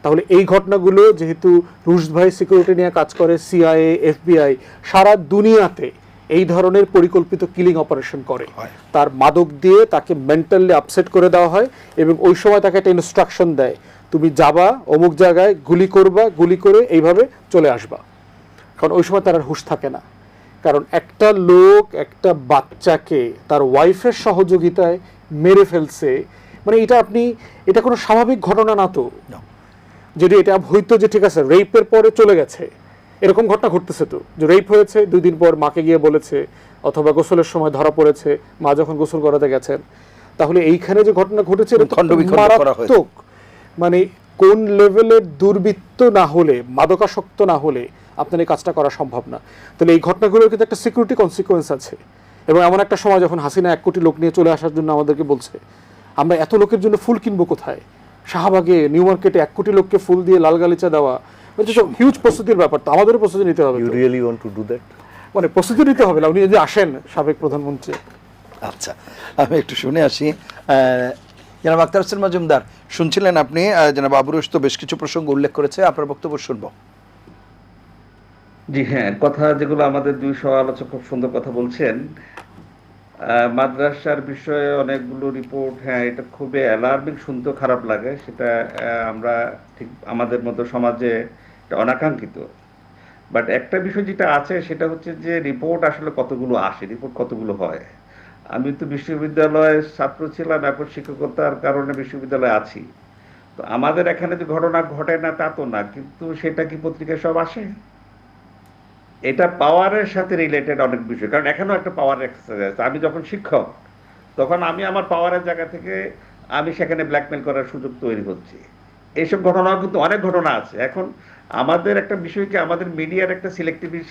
তাহলে এই ঘটনাগুলো যেহেতু রুশদ ভাই সিকিউরিটি নিয়ে কাজ করে, সিআইএ, এফবিআই সারা দুনিয়াতে এই ধরনের পরিকল্পিত কিলিং অপারেশন করে, তার মাদক দিয়ে তাকে মেন্টালি আপসেট করে দেওয়া হয় এবং ওই সময় তাকে একটা ইনস্ট্রাকশন দেয়, তুমি যাবা অমুক জায়গায়, গুলি করবা, গুলি করে এইভাবে চলে আসবা। কারণ ওই সময় তার আর হুঁশ থাকে না। কারণ একটা লোক একটা বাচ্চাকে তার ওয়াইফের সহযোগিতায় মেরে ফেলছে, মানে এটা কোনো স্বাভাবিক ঘটনা না। তো যদি এটা হইতো যে ঠিক আছে রেপের পরে চলে গেছে, এরকম ঘটনা ঘটতেছে তো, যে রেপ হয়েছে 2 দিন পর মাকে গিয়ে বলেছে, অথবা গোসলের সময় ধরা পড়েছে, মা যখন গোসল করাতে গেছেন, তাহলে এইখানে যে ঘটনা ঘটেছে মারাত্মক। মানে কোন লেভেলের দুর্বৃত্ত না হলে, মাদকাসক্ত না হলে আপনার এই কাজটা করা সম্ভব না। তাহলে এই ঘটনাগুলোর কিন্তু একটা সিকিউরিটি কনসিকুয়েন্স আছে। এবং এমন একটা সময় যখন হাসিনা 1 কোটি লোক নিয়ে চলে আসার জন্য আমাদেরকে বলছে, আমরা এত লোকের জন্য ফুল কিনবো কোথায়? শাহবাগে, নিউ মার্কেটে 1 কোটি লোককে ফুল দিয়ে লাল গালিচা দেওয়া, হিউজ প্রস্তুতির ব্যাপার। তো আমাদেরও প্রস্তুতি নিতে হবে। মানে প্রস্তুতি নিতে হবে না, উনি যদি আসেন সাবেক প্রধানমন্ত্রী। আচ্ছা, আমি একটু শুনে আসি। জনাব আখতার হোসেন মজুমদার, শুনছিলেন আপনি জনাব আবু রুশ তো বেশ কিছু প্রসঙ্গ উল্লেখ করেছে, আপনার বক্তব্য শুনবো। জি হ্যাঁ, কথা যেগুলো আমাদের 2 সহ-আলোচক খুব সুন্দর কথা বলছেন। মাদ্রাসার বিষয়ে অনেকগুলো রিপোর্ট, হ্যাঁ এটা খুবই অ্যালার্মিং, শুনতে খারাপ লাগে। সেটা আমরা ঠিক আমাদের মতো সমাজে অনাকাঙ্ক্ষিত বাট একটা বিষয় যেটা আছে সেটা হচ্ছে যে রিপোর্ট আসলে কতগুলো আসে, রিপোর্ট কতগুলো হয়। আমি তো বিশ্ববিদ্যালয়ের ছাত্র ছিলাম, এখন শিক্ষকতার কারণে বিশ্ববিদ্যালয়ে আছি। তো আমাদের এখানে যে ঘটনা ঘটে না তা তো না, কিন্তু সেটা কি পত্রিকায় সব আসে? এটা পাওয়ারের সাথে রিলেটেড অনেক বিষয়, কারণ এখানেও একটা পাওয়ার এক্সারসাইজ। আমি যখন শিক্ষক, তখন আমি আমার পাওয়ারের জায়গা থেকে আমি সেখানে ব্ল্যাকমেল করার সুযোগ তৈরি হচ্ছে। এইসব ঘটনাও কিন্তু অনেক ঘটনা আছে। এখন আমাদের একটা বিষয় কি, আমাদের মিডিয়ার একটা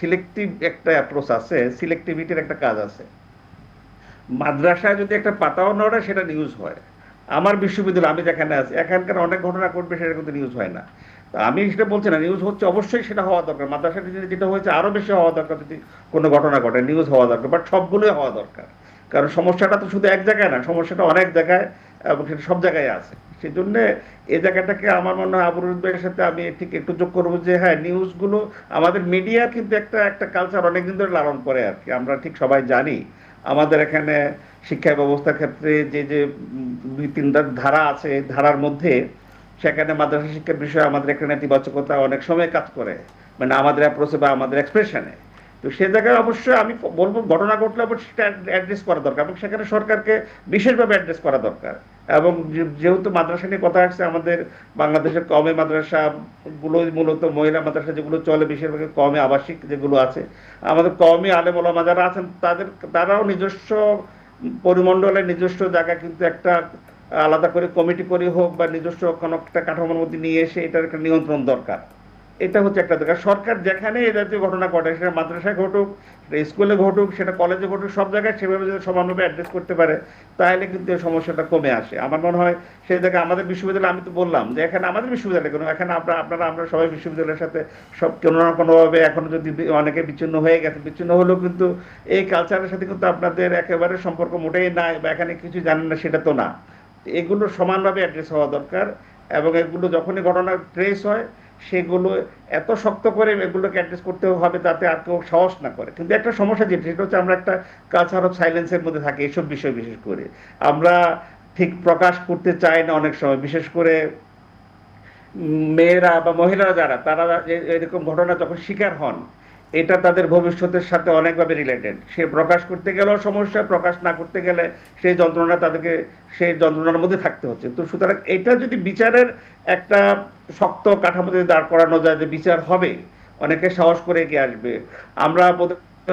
সিলেক্টিভ একটা অ্যাপ্রোচ আছে, সিলেক্টিভিটির একটা কাজ আছে। মাদ্রাসায় যদি একটা পাতাও নড়ে সেটা নিউজ হয়। আমার বিশ্ববিদ্যালয় আমি যেখানে আছি এখানকার অনেক ঘটনা ঘটবে, সেটা কিন্তু নিউজ হয় না। তো আমি সেটা বলছি না, নিউজ হচ্ছে, অবশ্যই সেটা হওয়া দরকার। মাদ্রাসায় যেটা হয়েছে আরো বেশি হওয়া দরকার, যদি কোনো ঘটনা ঘটে নিউজ হওয়া দরকার, বাট সবগুলোই হওয়া দরকার। কারণ সমস্যাটা তো শুধু এক জায়গায় না, সমস্যাটা অনেক জায়গায় এবং সেটা সব জায়গায় আছে। সেই জন্য এই জায়গাটাকে আমার মনে হয় আবুল ভাইয়ের সাথে আমি ঠিক একটু যোগ করবো যে হ্যাঁ, নিউজগুলো আমাদের মিডিয়া কিন্তু একটা একটা কালচার অনেকদিন ধরে লালন করে আর কি। আমরা ঠিক সবাই জানি আমাদের এখানে শিক্ষা ব্যবস্থার ক্ষেত্রে যে যে দুই তিনটা ধারা আছে, ধারার মধ্যে সেখানে মাদ্রাসা শিক্ষার বিষয়ে আমাদের একটা নেতিবাচকতা অনেক সময় কাজ করে, মানে আমাদের অ্যাপ্রোচে বা আমাদের এক্সপ্রেশনে। তো সে জায়গায় অবশ্যই আমি বলবো ঘটনা ঘটলে অবশ্যই সেটা অ্যাড্রেস করা দরকার, এবং সেখানে সরকারকে বিশেষভাবে অ্যাড্রেস করা দরকার। এবং যেহেতু মাদ্রাসা নিয়ে কথা আসছে, আমাদের বাংলাদেশের কমে মাদ্রাসা গুলো মূলত মহিলা মাদ্রাসা যেগুলো চলে, বেশিরভাগ কমে আবাসিক যেগুলো আছে, আমাদের কমে আলেম ওলামা যারা আছেন তারাও নিজস্ব পরিমণ্ডলে নিজস্ব জায়গা কিন্তু একটা আলাদা করে কমিটি করে হোক বা নিজস্ব কোনো একটা কাঠামোর মধ্যে নিয়ে এসে এটার একটা নিয়ন্ত্রণ দরকার। এটা হচ্ছে একটা দরকার। সরকার যেখানে এই জাতীয় ঘটনা ঘটে, সেটা মাদ্রাসায় ঘটুক, সেটা স্কুলে ঘটুক, সেটা কলেজে ঘটুক, সব জায়গায় সেভাবে যদি সমানভাবে অ্যাড্রেস করতে পারে, তাহলে কিন্তু এই সমস্যাটা কমে আসে। আমার মনে হয় সেই জায়গায় আমাদের বিশ্ববিদ্যালয়, আমি তো বললাম যে এখানে আমাদের বিশ্ববিদ্যালয় কেন, এখানে আমরা সবাই বিশ্ববিদ্যালয়ের সাথে সব কোনো না কোনোভাবে এখনো যদি অনেকে বিচ্ছিন্ন হয়ে গেছে, বিচ্ছিন্ন হলেও কিন্তু এই কালচারের সাথে কিন্তু আপনাদের একেবারে সম্পর্ক মোটেই নাই, বা এখানে কিছু জানেন না সেটা তো না। এগুলো সমানভাবে অ্যাড্রেস হওয়া দরকার, এবং এগুলো যখনই ঘটনা ট্রেস হয় সেগুলো এত শক্ত করে এগুলোকে অ্যাড্রেস করতে হবে যাতে আর কেউ সাহস না করে। কিন্তু একটা সমস্যা যেটা, সেটা হচ্ছে আমরা একটা কালচার অফ সাইলেন্সের মধ্যে থাকি এইসব বিষয়। বিশেষ করে আমরা ঠিক প্রকাশ করতে চাই না অনেক সময়, বিশেষ করে মেয়েরা বা মহিলারা যারা, তারা এরকম ঘটনা যখন শিকার হন, এটা তাদের ভবিষ্যতের সাথে অনেকভাবে রিলেটেড। সে প্রকাশ করতে গেলেও সমস্যা, প্রকাশ না করতে গেলে সেই যন্ত্রণা তাদেরকে সেই যন্ত্রণার মধ্যে থাকতে হচ্ছে। তো সুতরাং এটা যদি বিচারের একটা শক্ত কাঠামোতে দাঁড় করানো যায় যে বিচার হবে, অনেকে সাহস করে এগিয়ে আসবে। আমরা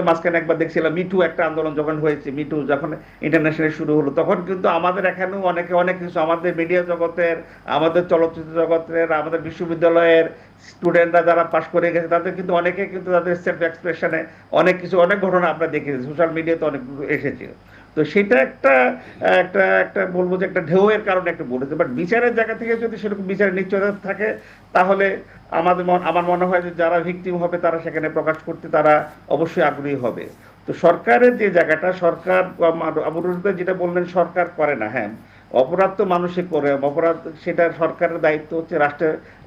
মাঝখানে একবার দেখছিলাম মিটু একটা আন্দোলন যখন হয়েছে, মিটু যখন ইন্টারন্যাশনাল শুরু হলো, তখন কিন্তু আমাদের এখানেও অনেকে অনেক কিছু, আমাদের মিডিয়া জগতের, আমাদের চলচ্চিত্র জগতের, আমাদের বিশ্ববিদ্যালয়ের স্টুডেন্টরা যারা পাশ করে গেছে, তাদের কিন্তু অনেকে কিন্তু তাদের সেলফ এক্সপ্রেশনে অনেক কিছু, অনেক ঘটনা আমরা দেখেছি, সোশ্যাল মিডিয়াতে অনেকগুলো এসেছে। তো সেটা একটা একটা একটা বলবো যে একটা ঢেউয়ের কারণে একটা বলেছে। বাট বিচারের জায়গা থেকে যদি সেরকম বিচারের নিশ্চয়তা থাকে, তাহলে আমার মনে হয় যে যারা ভিকটিম হবে তারা সেখানে প্রকাশ করতে তারা অবশ্যই আগ্রহী হবে। তো সরকারের যে জায়গাটা, সরকার আবুল যেটা বললেন সরকার করে না, হ্যাঁ অপরাধ তো মানুষই করে, অপরাধ সেটা সরকারের দায়িত্ব হচ্ছে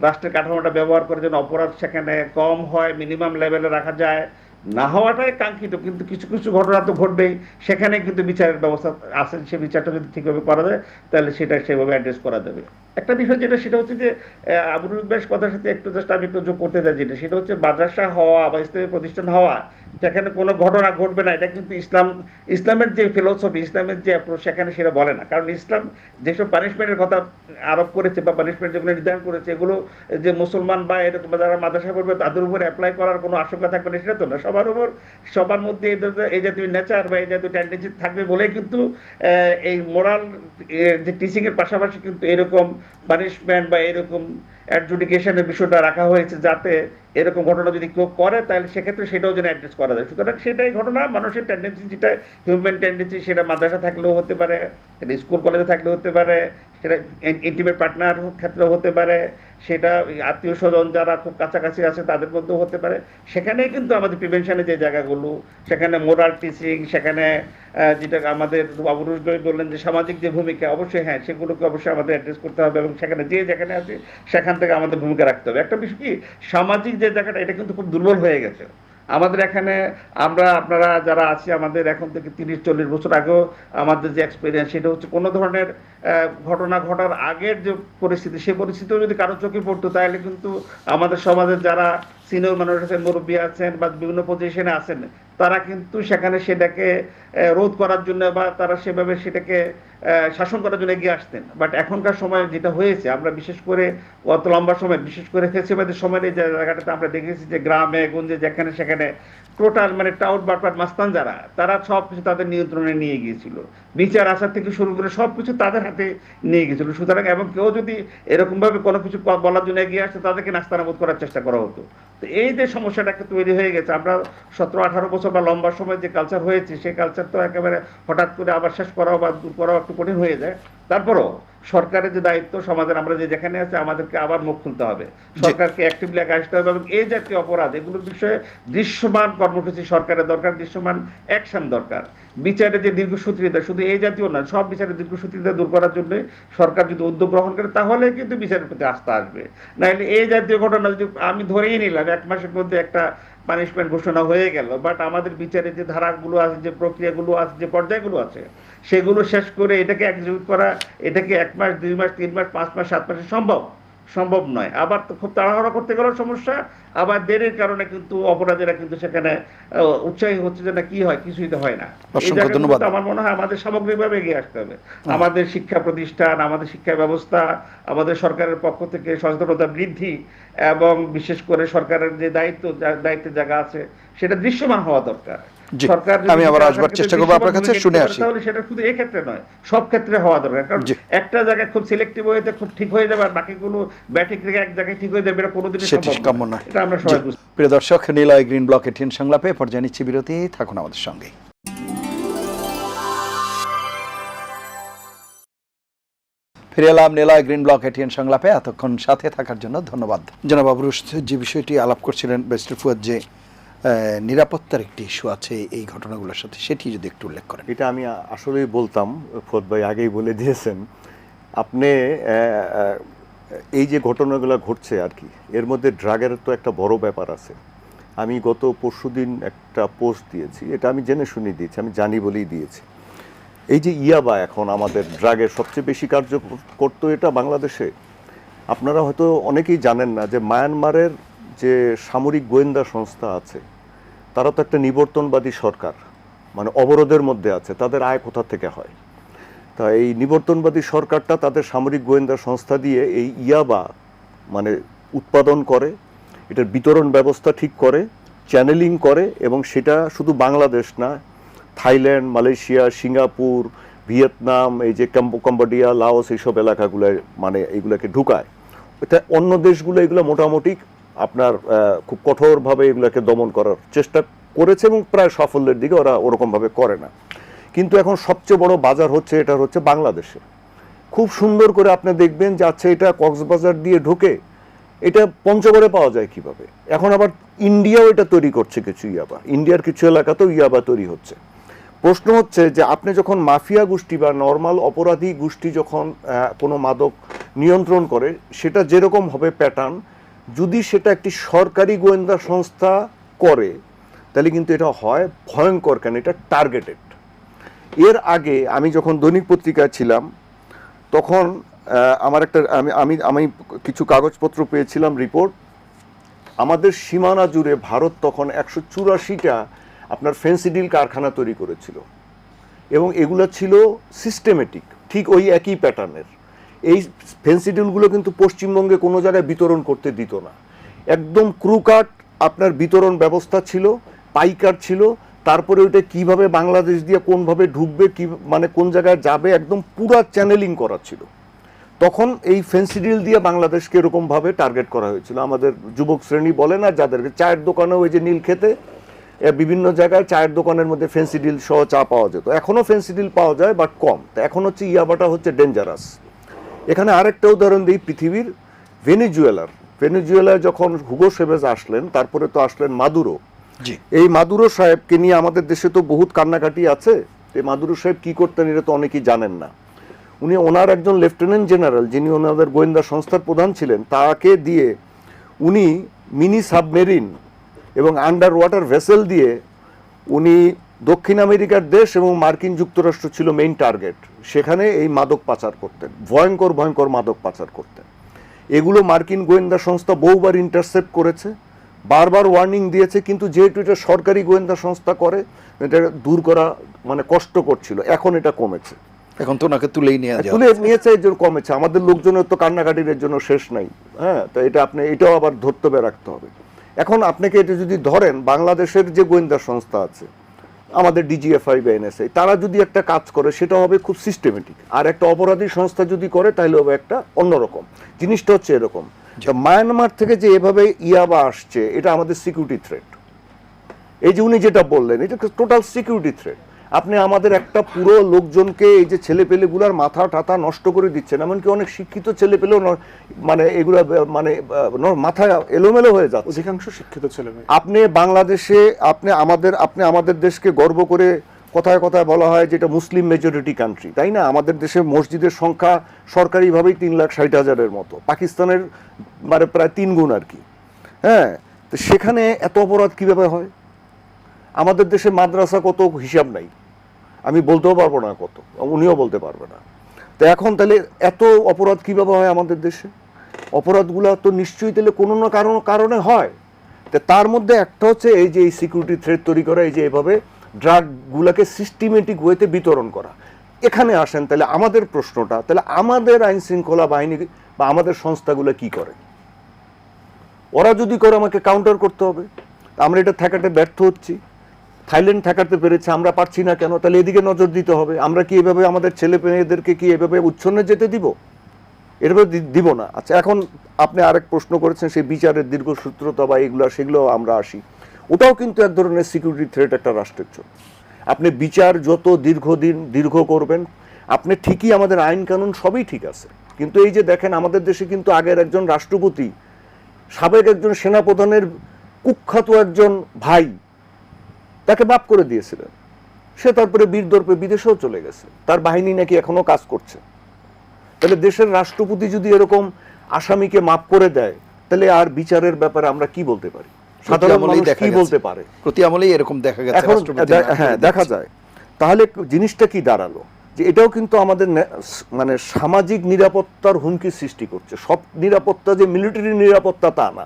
রাষ্ট্রের কাঠামোটা ব্যবহার করে যেন অপরাধ সেখানে কম হয়, মিনিমাম লেভেলে রাখা যায়। না হওয়াটাই কাঙ্ক্ষিত, কিন্তু কিছু কিছু ঘটনা তো ঘটবেই, সেখানে কিন্তু বিচারের ব্যবস্থা আছে। সে বিচারটা যদি ঠিকভাবে করা যায়, তাহলে সেটা সেভাবে অ্যাড্রেস করা যাবে। একটা বিষয় যেটা, সেটা হচ্ছে যে আবুল বেশ কথার সাথে একটু জাস্ট আমি একটু যোগ করতে চাই, যেটা সেটা হচ্ছে মাদ্রাসা হওয়া বা ইসলামী প্রতিষ্ঠান হওয়া, সেখানে কোনো ঘটনা ঘটবে না, এটা কিন্তু ইসলামের যে ফিলোসফি, ইসলামের যে অ্যাপ্রোচ, সেখানে সেটা বলে না। কারণ ইসলাম যেসব পানিশমেন্টের কথা আরোপ করেছে বা পানিশমেন্ট যেগুলো নির্ধারণ করেছে, এগুলো যে মুসলমান বা এরকম যারা মাদ্রাসা করবে তাদের উপর অ্যাপ্লাই করার কোনো আশঙ্কা থাকবে না সেটা তো না। সবার উপর, সবার মধ্যে এই জাতীয় নেচার বা এই জাতীয় টেন্ডেন্সি থাকবে বলেই কিন্তু এই মোরাল যে টিচিং এর পাশাপাশি কিন্তু এরকম পানিশমেন্ট বা এরকম অ্যাডজুডিকেশনের বিষয়টা রাখা হয়েছে, যাতে এরকম ঘটনা যদি কেউ করে তাহলে সেক্ষেত্রে সেটাও যেন অ্যাড্রেস করা যায়। সুতরাং সেটাই ঘটনা, মানুষের টেন্ডেন্সি যেটা হিউম্যান টেন্ডেন্সি, সেটা মাদ্রাসা থাকলেও হতে পারে, সেটা স্কুল কলেজে থাকলেও হতে পারে, সেটা ইন্টিমেট পার্টনার ক্ষেত্রেও হতে পারে, সেটা আত্মীয় স্বজন যারা খুব কাছাকাছি আছে তাদের মধ্যেও হতে পারে। সেখানেই কিন্তু আমাদের প্রিভেনশনের যে জায়গাগুলো, সেখানে মোরাল টিচিং, সেখানে যেটা আমাদের আবুল বললেন যে সামাজিক যে ভূমিকা, অবশ্যই হ্যাঁ সেগুলোকে অবশ্যই আমাদের অ্যাড্রেস করতে হবে, এবং সেখানে যেখানে আছে সেখান থেকে আমাদের ভূমিকা রাখতে হবে। একটা বিষয় কি, সামাজিক যে জায়গাটা, এটা কিন্তু খুব দুর্বল হয়ে গেছে। আমাদের এখানে আপনারা যারা আছি, আমাদের এখন থেকে 30-40 বছর আগেও আমাদের যে এক্সপিরিয়েন্স, সেটা হচ্ছে কোনো ধরনের ঘটনা ঘটার আগের যে পরিস্থিতি, সেই পরিস্থিতিও যদি কারো চোখে পড়তো, তাহলে কিন্তু আমাদের সমাজের যারা সিনিয়র মানুষ আছেন, মুরব্বী আছেন বা বিভিন্ন পজিশনে আছেন, তারা কিন্তু সেখানে সেটাকে রোধ করার জন্য বা তারা সেভাবে সেটাকে শাসন করার জন্য এগিয়ে আসতেন। বাট এখনকার সময় যেটা হয়েছে, আমরা বিশেষ করে অত লম্বা সময়, বিশেষ করে ফেসিবাদের সময়ের এই জায়গাটাতে আমরা দেখেছি যে গ্রামে গঞ্জে যেখানে সেখানে টোটাল মানে টাউট বাটপাট মাস্তান যারা, তারা সবকিছু তাদের নিয়ন্ত্রণে নিয়ে গিয়েছিল। বিচার আচার থেকে শুরু করে সবকিছু তাদের হাতে নিয়ে গিয়েছিল। সুতরাং এবং কেউ যদি এরকম ভাবে কোনো কিছু বলার জন্য এগিয়ে আসতো, তাদেরকে নাস্তানাবুদ করার চেষ্টা করা হতো। তো এই যে সমস্যাটা তৈরি হয়ে গেছে, আমরা 17-18 বছর বা লম্বা সময় যে কালচার হয়েছে, সেই কালচার তো একেবারে হঠাৎ করে আবার শেষ করাও বা দূর করাও একটু কঠিন হয়ে যায়। তারপরও সরকারের যে দায়িত্ব, সমাজের আমরা যে যেখানে আছে, আমাদেরকে আবার মুখ খুলতে হবে, সরকারকে অ্যাক্টিভলি আসতে হবে এবং এই জাতীয় অপরাধ এগুলোর বিষয়ে দৃশ্যমান কর্মসূচি সরকারের দরকার, দৃশ্যমান অ্যাকশন দরকার। বিচারে যে দীর্ঘসূত্রিতা, শুধু এই জাতীয় না, সব বিচারে দীর্ঘসূত্রিতা দূর করার জন্য সরকার যদি উদ্যোগ গ্রহণ করে, তাহলে কিন্তু বিচারের প্রতি আস্থা আসবে। নাহলে এই জাতীয় ঘটনা যদি আমি ধরেই নিলাম 1 মাসের মধ্যে একটা পানিশমেন্ট ঘোষণা হয়ে গেল, বাট আমাদের বিচারের যে ধারাগুলো আছে, যে প্রক্রিয়াগুলো আছে, যে পর্যায়গুলো আছে, সেগুলো শেষ করে এটাকে এক্সিকিউট করা, এটাকে 1 মাস 2 মাস 3 মাস 5 মাস 7 মাসে সম্ভব নয়। আবার তো খুব তাড়াহুড়া করতে গেলেও সমস্যা, আবার দেরির কারণে কিন্তু অপরাধীরা কিন্তু সেখানে উৎসাহী হচ্ছে যে না, কি হয়, কিছুই তো হয় না। এই জায়গাগুলোতে আমার মনে হয় আমাদের সামগ্রিকভাবে এগিয়ে আসতে হবে। আমাদের শিক্ষা প্রতিষ্ঠান, আমাদের শিক্ষা ব্যবস্থা, আমাদের সরকারের পক্ষ থেকে সচেতনতা বৃদ্ধি এবং বিশেষ করে সরকারের যে দায়িত্বের জায়গা আছে, সেটা দৃশ্যমান হওয়া দরকার। সরকার আমি আবার আসবার চেষ্টা করবো আপনার কাছে, শুনে আসি। তাহলে সেটা শুধু এই ক্ষেত্রে নয়, সব ক্ষেত্রে হওয়া দরকার। কারণ একটা জায়গায় খুব সিলেক্টিভ হয়েতে খুব ঠিক হয়ে যাবে, আর বাকিগুলো ব্যাটিক থেকে এক জায়গায় ঠিক হয়ে যাবে, এটা কোনোদিনই সম্ভব নয়। এটা আমরা সবাই বুঝি। প্রিয় দর্শক, নিলয় গ্রিন ব্লক এটিএন সংলাপে পর্যায়ে নিচ্ছি বিরতি। থাকুন আমাদের সঙ্গে। ফিরে এলাম নিলয় গ্রিন ব্লক এটিএন সংলাপে। এতক্ষণ সাথে থাকার জন্য ধন্যবাদ। জনাব আবু রুশদ, যে বিষয়টি আলাপ করছিলেন ব্যারিস্টার ফুয়াদ, যে নিরাপত্তার একটি ইস্যু আছে এই ঘটনাগুলোর সাথে, সেটি যদি একটু উল্লেখ করেন। এটা আমি আসলেই বলতাম, ফুয়াদ ভাই আগেই বলে দিয়েছেন। আপনি এই যে ঘটনাগুলো ঘটছে আর কি, এর মধ্যে ড্রাগের তো একটা বড় ব্যাপার আছে। আমি গত পরশুদিন একটা পোস্ট দিয়েছি, এটা আমি জেনে শুনে দিয়েছি, আমি জানি বলেই দিয়েছি। এই যে ইয়াবা এখন আমাদের ড্রাগের সবচেয়ে বেশি কার্য করতো এটা বাংলাদেশে। আপনারা হয়তো অনেকেই জানেন না যে মায়ানমারের যে সামরিক গোয়েন্দা সংস্থা আছে, তারা তো একটা নিবর্তনবাদী সরকার, মানে অবরোধের মধ্যে আছে। তাদের আয় কোথা থেকে হয়? তা এই নিবর্তনবাদী সরকারটা তাদের সামরিক গোয়েন্দা সংস্থা দিয়ে এই ইয়াবা মানে উৎপাদন করে, এটার বিতরণ ব্যবস্থা ঠিক করে, চ্যানেলিং করে, এবং সেটা শুধু বাংলাদেশ না, থাইল্যান্ড, মালয়েশিয়া, সিঙ্গাপুর, ভিয়েতনাম, এই যে কম্বোডিয়া, লাওস, এইসব এলাকাগুলোয় মানে এইগুলোকে ঢুকায়। এটা অন্য দেশগুলো এগুলো মোটামুটি আপনার খুব কঠোরভাবে এগুলোকে দমন করার চেষ্টা করেছে এবং প্রায় সাফল্যের দিকে ওরা ওরকমভাবে করে না। কিন্তু এখন সবচেয়ে বড় বাজার হচ্ছে এটা হচ্ছে বাংলাদেশে। খুব সুন্দর করে আপনি দেখবেন যে আচ্ছা, এটা কক্সবাজার দিয়ে ঢুকে এটা পঞ্চগড়ে পাওয়া যায় কিভাবে। এখন আবার ইন্ডিয়াও এটা তৈরি করছে কিছু ইয়াবা, ইন্ডিয়ার কিছু এলাকাতেও ইয়াবা তৈরি হচ্ছে। প্রশ্ন হচ্ছে যে আপনি যখন মাফিয়া গোষ্ঠী বা নর্মাল অপরাধী গোষ্ঠী যখন কোনো মাদক নিয়ন্ত্রণ করে, সেটা যেরকম হবে প্যাটার্ন, যদি সেটা একটি সরকারি গোয়েন্দা সংস্থা করে, তাহলে কিন্তু এটা হয় ভয়ঙ্কর। কেন? এটা টার্গেটেড। এর আগে আমি যখন দৈনিক পত্রিকায় ছিলাম, তখন আমার একটা আমি কিছু কাগজপত্র পেয়েছিলাম, রিপোর্ট। আমাদের সীমানা জুড়ে ভারত তখন 184টা আপনার ফেন্সিডিল কারখানা তৈরি করেছিল, এবং এগুলো ছিল সিস্টেমেটিক, ঠিক ওই একই প্যাটার্নের। এই ফেন্সিডিলগুলো কিন্তু পশ্চিমবঙ্গে কোনো জায়গায় বিতরণ করতে দিত না। একদম ক্রুকাট আপনার বিতরণ ব্যবস্থা ছিল, পাইকার ছিল। তারপরে ওইটা কিভাবে বাংলাদেশ দিয়ে কোনভাবে ঢুকবে, কি মানে কোন জায়গায় যাবে, একদম পুরো চ্যানেলিং করা ছিল। তখন এই ফেন্সিডিল দিয়ে বাংলাদেশকে এরকমভাবে টার্গেট করা হয়েছিল। আমাদের যুবক শ্রেণী বলে না, যাদেরকে চায়ের দোকানে ওই যে নীল খেতে বিভিন্ন জায়গায় চায়ের দোকানের মধ্যে ফেন্সিডিল সহ চা পাওয়া যেত। এখনও ফেন্সিডিল পাওয়া যায়, বাট কম। তো এখন হচ্ছে ইয়াবাটা হচ্ছে ডেঞ্জারাস। এখানে আরেকটা উদাহরণ দিই, পৃথিবীর ভেনেজুয়েলায় যখন হুগো সেভেজ আসলেন, তারপরে তো আসলেন মাদুরো। এই মাদুরো সাহেবকে নিয়ে আমাদের দেশে তো বহুত কান্নাকাটি আছে। এই মাদুরো সাহেব কি করতেন এটা তো অনেকেই জানেন না। উনি ওনার একজন লেফটেন্যান্ট জেনারেল, যিনি ওনাদের গোয়েন্দা সংস্থার প্রধান ছিলেন, তাকে দিয়ে উনি মিনি সাবমেরিন এবং আন্ডার ওয়াটার ভেসেল দিয়ে উনি দক্ষিণ আমেরিকার দেশ এবং মার্কিন যুক্তরাষ্ট্র ছিল মেইন টার্গেট, সেখানে এই মাদক পাচার করতেন, ভয়ঙ্কর ভয়ঙ্কর মাদক পাচার করতেন। এগুলো মার্কিন গোয়েন্দা সংস্থা বহুবার ইন্টারসেপ্ট করেছে, বারবার ওয়ার্নিং দিয়েছে, কিন্তু যেহেতু এটা সরকারি গোয়েন্দা সংস্থা করে, এটা দূর করা মানে কষ্ট করছিল। এখন এটা কমেছে, এখন তো ওনাকে তুলেই নিয়ে যাওয়া তুলে নিয়েছে, এর জন্য কমেছে। আমাদের লোকজনের তো কান্নাকাটির এর জন্য শেষ নাই। হ্যাঁ, তো এটা আপনি এটাও আবার ধর্তব্যে রাখতে হবে। এখন আপনাকে এটা যদি ধরেন, বাংলাদেশের যে গোয়েন্দা সংস্থা আছে, আমাদের ডিজিএফআই বা এনএসআই, তারা যদি একটা কাজ করে সেটা হবে খুব সিস্টেমেটিক, আর একটা অপরাধী সংস্থা যদি করে তাহলে হবে একটা অন্যরকম। জিনিসটা হচ্ছে এরকম, মায়ানমার থেকে যে এভাবে ইয়াবা আসছে, এটা আমাদের সিকিউরিটি থ্রেট। এই যে উনি যেটা বললেন, এটা টোটাল সিকিউরিটি থ্রেট। আপনি আমাদের একটা পুরো লোকজনকে, এই যে ছেলেপেলেগুলার মাথা টাথা নষ্ট করে দিচ্ছেন, এমনকি অনেক শিক্ষিত ছেলেপেলেও মানে এগুলা মানে মাথা এলোমেলো হয়ে যাচ্ছে, অধিকাংশ শিক্ষিত ছেলে মেয়ে। আপনি বাংলাদেশে আপনি আমাদের দেশকে গর্ব করে কথায় কথায় বলা হয় যে এটা মুসলিম মেজরিটি কান্ট্রি, তাই না? আমাদের দেশে মসজিদের সংখ্যা সরকারিভাবেই 3,60,000-এর মতো, পাকিস্তানের মানে প্রায় 3 গুণ আর কি। হ্যাঁ, তো সেখানে এত অপরাধ কিভাবে হয়? আমাদের দেশে মাদ্রাসা কত হিসাব নাই, আমি বলতেও পারবো না কত, উনিও বলতে পারবে না। তো এখন তাহলে এত অপরাধ কিভাবে হয় আমাদের দেশে? অপরাধগুলো তো নিশ্চয়ই তাহলে কোনো না কারণে হয়। তো তার মধ্যে একটা হচ্ছে এই যে এই সিকিউরিটি থ্রেট তৈরি করা, এই যে এভাবে ড্রাগগুলোকে সিস্টেমেটিক ওয়েতে বিতরণ করা। এখানে আসেন তাহলে আমাদের প্রশ্নটা, তাহলে আমাদের আইন শৃঙ্খলা বাহিনী বা আমাদের সংস্থাগুলো কি করে? ওরা যদি করে আমাকে কাউন্টার করতে হবে। আমরা এটা ঠেকাতে ব্যর্থ হচ্ছি, থাইল্যান্ড ঠেকাতে পেরেছে, আমরা পারছি না কেন? তাহলে এদিকে নজর দিতে হবে। আমরা কি এভাবে আমাদের ছেলে মেয়েদেরকে কি এভাবে উচ্ছন্নে যেতে দিব? এভাবে দিব না। আচ্ছা, এখন আপনি আরেক প্রশ্ন করেছেন সেই বিচারের দীর্ঘসূত্রতা বা এগুলো, সেগুলো আমরা আসি। ওটাও কিন্তু এক ধরনের সিকিউরিটি থ্রেট একটা রাষ্ট্রের জন্য। আপনি বিচার যত দীর্ঘ করবেন, আপনি ঠিকই আমাদের আইন কানুন সবই ঠিক আছে, কিন্তু এই যে দেখেন আমাদের দেশে কিন্তু আগের একজন রাষ্ট্রপতি, সাবেক একজন সেনাপ্রধানের কুখ্যাত একজন ভাই, তাকে মাফ করে দিয়েছিলেন। সে তারপরে বীরদর্পে বিদেশেও চলে গেছে, তার বাহিনী নাকি এখনো কাজ করছে। তাহলে দেশের রাষ্ট্রপতি যদি এরকম আসামিকে মাফ করে দেয়, তাহলে আর বিচারের ব্যাপারে আমরা কি বলতে পারি? সাধারণ মানুষ কি বলতে পারে? প্রতি আমলেই এরকম দেখা গেছে, এখন হ্যাঁ দেখা যায়। তাহলে জিনিসটা কি দাঁড়ালো, যে এটাও কিন্তু আমাদের মানে সামাজিক নিরাপত্তার হুমকি সৃষ্টি করছে। সব নিরাপত্তা যে মিলিটারি নিরাপত্তা তা না,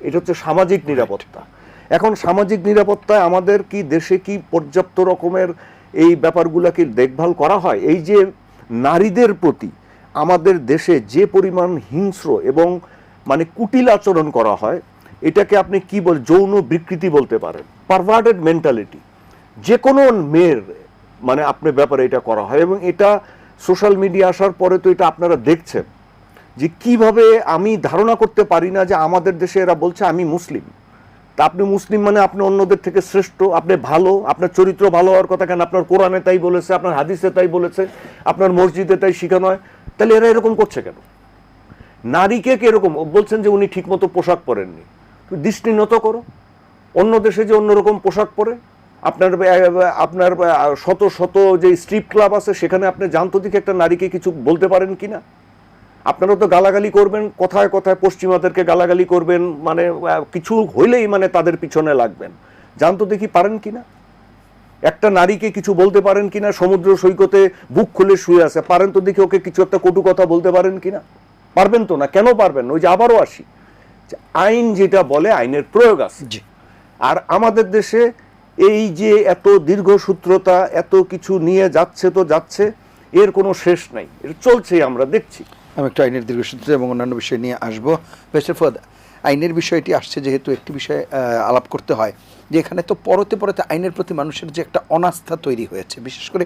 এটা হচ্ছে সামাজিক নিরাপত্তা। এখন সামাজিক নিরাপত্তায় আমাদের কি দেশে কি পর্যাপ্ত রকমের এই ব্যাপারগুলোকে দেখভাল করা হয়? এই যে নারীদের প্রতি আমাদের দেশে যে পরিমাণ হিংস্র এবং মানে কুটিল আচরণ করা হয়, এটাকে আপনি কি যৌন বিকৃতি বলতে পারেন, পারভার্টেড মেন্টালিটি। যে কোনো মেয়ের মানে আপনার ব্যাপারে এটা করা হয়, এবং এটা সোশ্যাল মিডিয়া আসার পরে তো এটা আপনারা দেখছেন যে কিভাবে। আমি ধারণা করতে পারি না যে আমাদের দেশে এরা বলছে আমি মুসলিম। তা আপনি মুসলিম মানে আপনি অন্যদের থেকে শ্রেষ্ঠ, আপনি ভালো, আপনার চরিত্র ভালো হওয়ার কথা কেন? আপনার কোরআনে তাই বলেছে, আপনার হাদিসে তাই বলেছে, আপনার মসজিদে তাই শিখানো হয়। তাহলে এরা এরকম করছে কেন? নারীকে এরকম বলছেন যে উনি ঠিকমতো পোশাক পরেননি, দৃষ্টি নত করো। অন্য দেশে যে অন্যরকম পোশাক পরে, আপনার শত শত যে স্ট্রিপ ক্লাব আছে, সেখানে আপনি জানতো দিকে একটা নারীকে কিছু বলতে পারেন কিনা? আপনারা তো গালাগালি করবেন, কথায় কথায় পশ্চিমাদেরকে গালাগালি করবেন, মানে কিছু হইলেই মানে তাদের পিছনে লাগবেন। জানতো দেখি পারেন কিনা? একটা নারীকে কিছু বলতে পারেন কিনা? সমুদ্র সৈকতে বুক খুলে শুয়ে আছে, পারেন তো দেখি ওকে কিছু একটা কটু কথা বলতে পারেন কিনা? পারবেন তো না। কেন পারবেন? ওই যে আবারও আসি, আইন যেটা বলে আইনের প্রয়োগ আছে। আর আমাদের দেশে এই যে এত দীর্ঘসূত্রতা, এত কিছু নিয়ে যাচ্ছে তো যাচ্ছে, এর কোনো শেষ নাই, এটা চলছেই, আমরা দেখছি। আমি একটু আইনের দীর্ঘসূত্রতা এবং অন্যান্য বিষয় নিয়ে আসবো। বেস্টার ফর আইনের বিষয়টি আসছে যেহেতু একটি বিষয়ে আলাপ করতে হয়, যে এখানে তো পরতে পরতে আইনের প্রতি মানুষের যে একটা অনাস্থা তৈরি হয়েছে, বিশেষ করে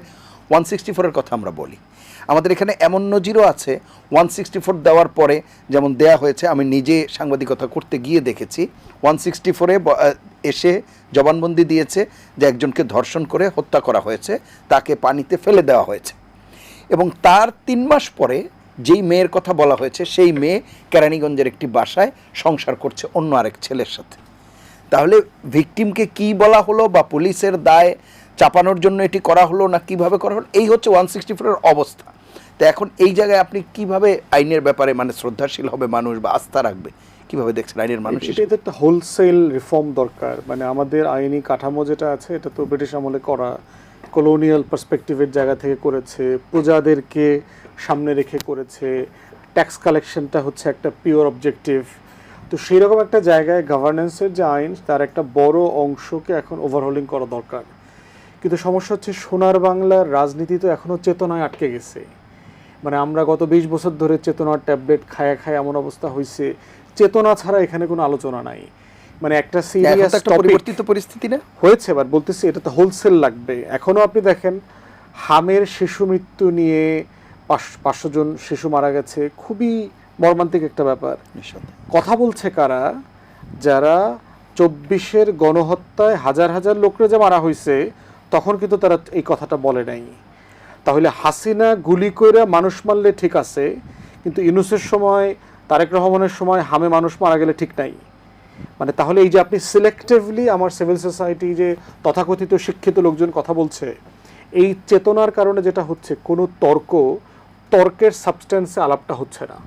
164-এর কথা আমরা বলি। আমাদের এখানে এমন নজিরও আছে 164 দেওয়ার পরে যেমন দেয়া হয়েছে, আমি নিজে সাংবাদিকতা করতে গিয়ে দেখেছি 164-এ এসে জবানবন্দি দিয়েছে যে একজনকে ধর্ষণ করে হত্যা করা হয়েছে, তাকে পানিতে ফেলে দেওয়া হয়েছে, এবং তার 3 মাস পরে যেই মেয়ের কথা বলা হয়েছে সেই মেয়ে কেরানীগঞ্জের একটি বাসায় সংসার করছে অন্য আরেক ছেলের সাথে। তাহলে ভিকটিমকে কি বলা হলো, বা পুলিশের দায় চাপানোর জন্য এটি করা হলো না কিভাবে করা হলো, এই হচ্ছে 164-এর অবস্থা। তো এখন এই জায়গায় আপনি কিভাবে আইনের ব্যাপারে মানে শ্রদ্ধাশীল হবে মানুষ বা আস্থা রাখবে, কিভাবে দেখছেন আইনের মানুষ এটা তো একটা হোলসেল রিফর্ম দরকার। মানে আমাদের আইনি কাঠামো যেটা আছে এটা তো ব্রিটিশ আমলে করা, কলোনিয়াল পার্সপেক্টিভের জায়গা থেকে করেছে, প্রজাদেরকে সামনে রেখে করেছে, ট্যাক্স কালেকশনটা হচ্ছে একটা পিওর অবজেক্টিভ। তো সেই রকম একটা জায়গায় গভর্নেন্সের যে আইন তার একটা বড় অংশকে এখন ওভারহোলিং করা দরকার। কিন্তু সমস্যা হচ্ছে সোনার বাংলার রাজনীতি তো এখনও চেতনায় আটকে গেছে। মানে আমরা গত 20 বছর ধরে চেতনার ট্যাবলেট খায়া খায় এমন অবস্থা হয়েছে, চেতনা ছাড়া এখানে কোনো আলোচনা নাই। মানে একটা সিরিয়াস পরিবর্তিত পরিস্থিতি না হয়েছে, এবার বলতেছি এটা তো হোলসেল লাগবে। এখনও আপনি দেখেন হামের শিশু মৃত্যু নিয়ে 500 জন শিশু মারা গেছে, খুবই মর্মান্তিক একটা ব্যাপার। কথা বলছে কারা? যারা 24-এর গণহত্যায় হাজার হাজার লোকরে যে মারা হয়েছে তখন কিন্তু তারা এই কথাটা বলে নাই। তাহলে হাসিনা গুলি কইরা মানুষ মারলে ঠিক আছে, কিন্তু ইউনূসের সময়, তারেক রহমানের সময় হামে মানুষ মারা গেলে ঠিক নাই। মানে তাহলে এই যে আপনি সিলেক্টিভলি আমার সিভিল সোসাইটি যে তথাকথিত শিক্ষিত লোকজন কথা বলছে, এই চেতনার কারণে যেটা হচ্ছে কোনো তর্কের সাবস্ট্যান্সে আলাপটা হচ্ছে না।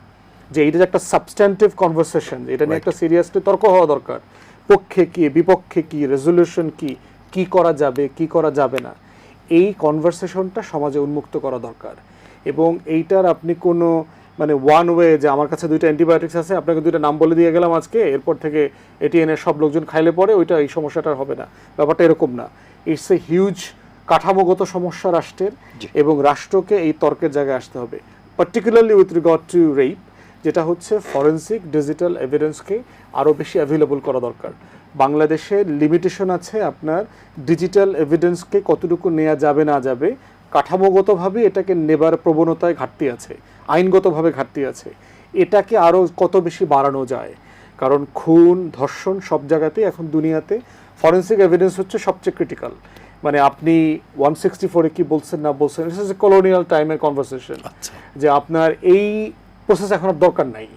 যে এইটা যে একটা সাবস্ট্যান্টিভ কনভারসেশন, এটা নিয়ে একটা সিরিয়াসলি তর্ক হওয়া দরকার। পক্ষে কি, বিপক্ষে কি, রেজলিউশন কি করা যাবে, কি করা যাবে না, এই কনভারসেশনটা সমাজে উন্মুক্ত করা দরকার। এবং এইটার আপনি কোনো মানে ওয়ান ওয়ে যে আমার কাছে 2টা অ্যান্টিবায়োটিক্স আছে, আপনাকে 2টা নাম বলে দিয়ে গেলাম আজকে, এরপর থেকে এটি এনে সব লোকজন খাইলে পরে ওইটা এই সমস্যাটা হবে না, ব্যাপারটা এরকম না। ইটস এ হিউজ কাঠামোগত সমস্যা রাষ্ট্রের, এবং রাষ্ট্রকে এই তর্কের জায়গায় আসতে হবে, particularly with regard to rape, যেটা হচ্ছে ফরেন্সিক ডিজিটাল এভিডেন্সকে আরও বেশি অ্যাভেলেবল করা দরকার। বাংলাদেশে লিমিটেশন আছে আপনার ডিজিটাল এভিডেন্সকে কতটুকু নেওয়া যাবে না যাবে, কাঠামোগতভাবে এটাকে নেবার প্রবণতায় ঘাটতি আছে, আইনগতভাবে ঘাটতি আছে। এটাকে আরও কত বেশি বাড়ানো যায়, কারণ খুন, ধর্ষণ সব জায়গাতেই এখন দুনিয়াতে ফরেন্সিক এভিডেন্স হচ্ছে সবচেয়ে ক্রিটিক্যাল। মানে আপনি 164-এ কি বলছেন না বলছেন, ইটস এ কলোনিয়াল টাইমের কনভারসেশন, যে আপনার এই প্রসেস এখন আর দরকার নাই।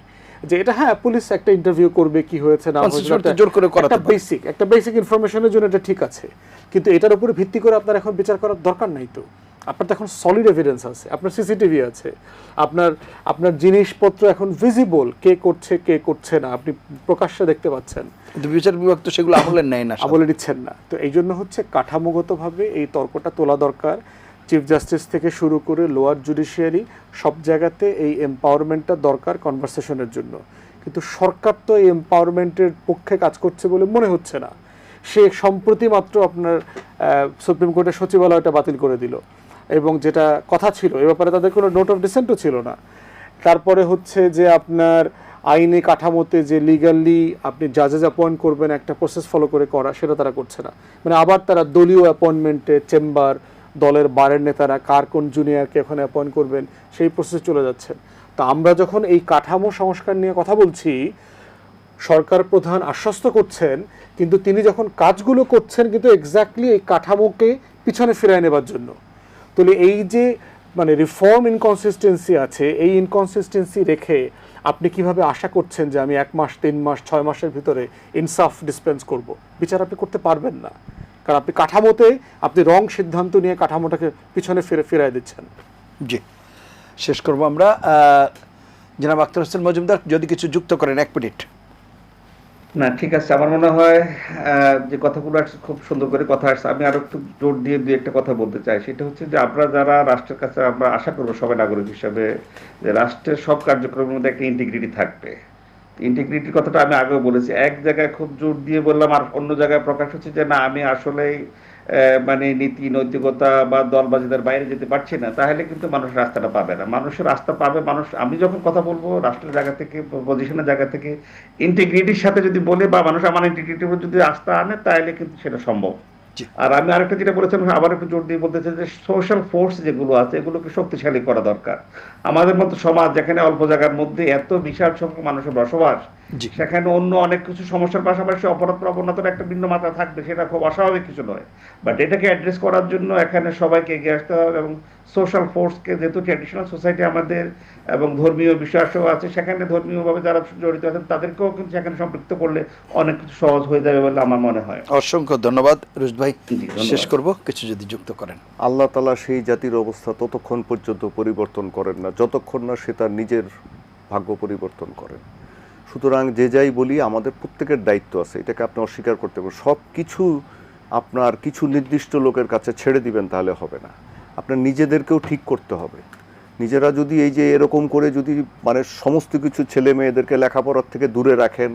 যে এটা হ্যাঁ পুলিশ একটা ইন্টারভিউ করবে কি হয়েছে না হয়েছে, একটা বেসিক ইনফরমেশনের জন্য এটা ঠিক আছে, কিন্তু এটার উপরে ভিত্তি করে আপনার এখন বিচার করার দরকার নাই। তো আপনার তো এখন সলিড এভিডেন্স আছে, আপনার সিসিটিভি আছে, আপনার জিনিসপত্র এখন ভিজিবল, কে করছে কে করছে না আপনি প্রকাশ্যে দেখতে পাচ্ছেন। বিচার বিভাগ তো সেগুলো আমলে নেয় না, আমলে নিচ্ছেন না। তো এই জন্য হচ্ছে কাঠামোগতভাবে এই তর্কটা তোলা দরকার। চিফ জাস্টিস থেকে শুরু করে লোয়ার জুডিশিয়ারি সব জায়গাতে এই এম্পাওয়ারমেন্টটা দরকার কনভারসেশনের জন্য। কিন্তু সরকার তো এই এম্পাওয়ারমেন্টের পক্ষে কাজ করছে বলে মনে হচ্ছে না। সে সম্প্রতি মাত্র আপনার সুপ্রিম কোর্টের সচিবালয়টা বাতিল করে দিল, এবং যেটা কথা ছিল এ ব্যাপারে তাদের কোনো নোট অফ ডিসেন্টও ছিল না। তারপরে হচ্ছে যে আপনার আইনি কাঠামোতে যে লিগালি আপনি জাজেস অ্যাপয়েন্ট করবেন একটা প্রসেস ফলো করে করা, সেটা তারা করছে না। মানে আবার তারা দলীয় অ্যাপয়েন্টমেন্টে চেম্বার, দলের বারের নেতারা কার কোন জুনিয়রকে এখন অ্যাপয়েন্ট করবেন সেই প্রসেসে চলে যাচ্ছেন। তো আমরা যখন এই কাঠামো সংস্কার নিয়ে কথা বলছি, সরকার প্রধান আশ্বস্ত করছেন, কিন্তু তিনি যখন কাজগুলো করছেন কিন্তু এক্স্যাক্টলি এই কাঠামোকে পিছনে ফিরায় নেবার জন্য। তাহলে এই যে মানে রিফর্ম ইনকনসিস্টেন্সি আছে, এই ইনকনসিস্টেন্সি রেখে আপনি কিভাবে আশা করছেন যে আমি 1 মাস, 3 মাস, 6 মাসের ভিতরে ইনসাফ ডিসপেন্স করব? বিচার আপনি করতে পারবেন না, কারণ আপনি কাঠামোতে আপনি রং সিদ্ধান্ত নিয়ে কাঠামোটাকে পিছনে ফিরায় দিচ্ছেন। জি, শেষ করব আমরা। জনাব আখতার হোসেন মজুমদার যদি কিছু যুক্ত করেন 1 মিনিট। না ঠিক আছে, আমার মনে হয় যে কথাগুলো খুব সুন্দর করে কথা আসছে। আমি আরো একটু জোর দিয়ে 2-1টা কথা বলতে চাই। সেটা হচ্ছে যে আমরা যারা রাষ্ট্রের কাছে আমরা আশা করবো সবাই নাগরিক হিসাবে যে রাষ্ট্রের সব কার্যক্রমের মধ্যে একটা ইন্টিগ্রিটি থাকবে। ইন্টিগ্রিটির কথাটা আমি আগেও বলেছি, এক জায়গায় খুব জোর দিয়ে বললাম আর অন্য জায়গায় প্রকাশ হচ্ছে যে না আমি আসলেই মানে নীতি নৈতিকতা বা দলবাজিদের বাইরে যেতে পারছি না, তাহলে কিন্তু মানুষ রাস্তাটা পাবে না। মানুষের রাস্তা পাবে মানুষ, আমি যখন কথা বলবো রাষ্ট্রের জায়গা থেকে, পজিশনের জায়গা থেকে ইন্টিগ্রিটির সাথে যদি বলে বা মানুষ আমার ইন্টিগ্রিটির উপর যদি আস্থা আনে, তাহলে কিন্তু সেটা সম্ভব। আর আমি আরেকটা যেটা বলেছিলাম আবার একটু জোর দিয়ে বলতে চাই যে সোশ্যাল ফোর্স যেগুলো আছে এগুলোকে শক্তিশালী করা দরকার। আমাদের মতো সমাজ যেখানে অল্প জায়গার মধ্যে এত বিশাল সংখ্যক মানুষের বসবাস, সেখানে অন্য অনেক কিছু সমস্যার পাশাপাশি অপরাধ প্রবণতার একটা ভিন্ন মাত্রা থাকবে, সেটা খুব অস্বাভাবিক কিছু নয়। বাট এটাকে অ্যাড্রেস করার জন্য এখানে সবাইকে এগিয়ে আসতে হবে, এবং সোশ্যাল ফোর্সকে, যেহেতু ট্র্যাডিশনাল সোসাইটি আমাদের এবং ধর্মীয় বিশ্বাসও আছে, সেখানে ধর্মীয়ভাবে যারা জড়িত আছেন তাদেরকেও কিন্তু সেখানে সম্পৃক্ত করলে অনেক কিছু সহজ হয়ে যাবে বলে আমার মনে হয়। অসংখ্য ধন্যবাদ রুশ ভাই। শেষ করব, কিছু যদি যুক্ত করেন। আল্লাহ তাআলা সেই জাতির অবস্থা ততক্ষণ পর্যন্ত পরিবর্তন করেন না যতক্ষণ না সে তার নিজের ভাগ্য পরিবর্তন করেন। সুতরাং যে যাই বলি আমাদের প্রত্যেকের দায়িত্ব আছে, এটাকে আপনি অস্বীকার করতে পারবেন। সব কিছু আপনার কিছু নির্দিষ্ট লোকের কাছে ছেড়ে দিবেন তাহলে হবে না, আপনার নিজেদেরকেও ঠিক করতে হবে। নিজেরা যদি এই যে এরকম করে যদি মানে সমস্ত কিছু ছেলে মেয়েদেরকে লেখাপড়ার থেকে দূরে রাখেন,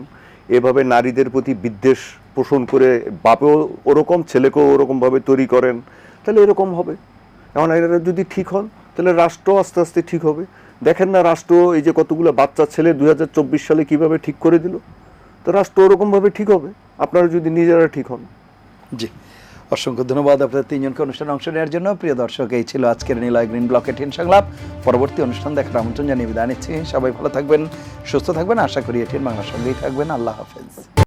এভাবে নারীদের প্রতি বিদ্বেষ পোষণ করে বাপেও ওরকম ছেলেকেও ওরকমভাবে তৈরি করেন, তাহলে এরকম হবে। এখন এরা যদি ঠিক হন তাহলে রাষ্ট্র আস্তে আস্তে ঠিক হবে। দেখেন না রাষ্ট্র এই যে কতগুলো বাচ্চা ছেলে 2024 সালে কিভাবে ঠিক করে দিল, তো রাষ্ট্র ওরকমভাবে ঠিক হবে আপনারা যদি নিজেরা ঠিক হন। জি, অসংখ্য ধন্যবাদ আপনাদের তিনজনকে অনুষ্ঠানে অংশ নেওয়ার জন্য। প্রিয় দর্শক, এই ছিল আজকের নিলয় গ্রিন ব্লক এটিএন সংলাপ। পরবর্তী অনুষ্ঠান দেখার আমন্ত্রণ জানিয়ে বিদায় নিচ্ছি। সবাই ভালো থাকবেন, সুস্থ থাকবেন, আশা করি এটিএন বাংলার সঙ্গেই থাকবেন। আল্লাহ হাফেজ।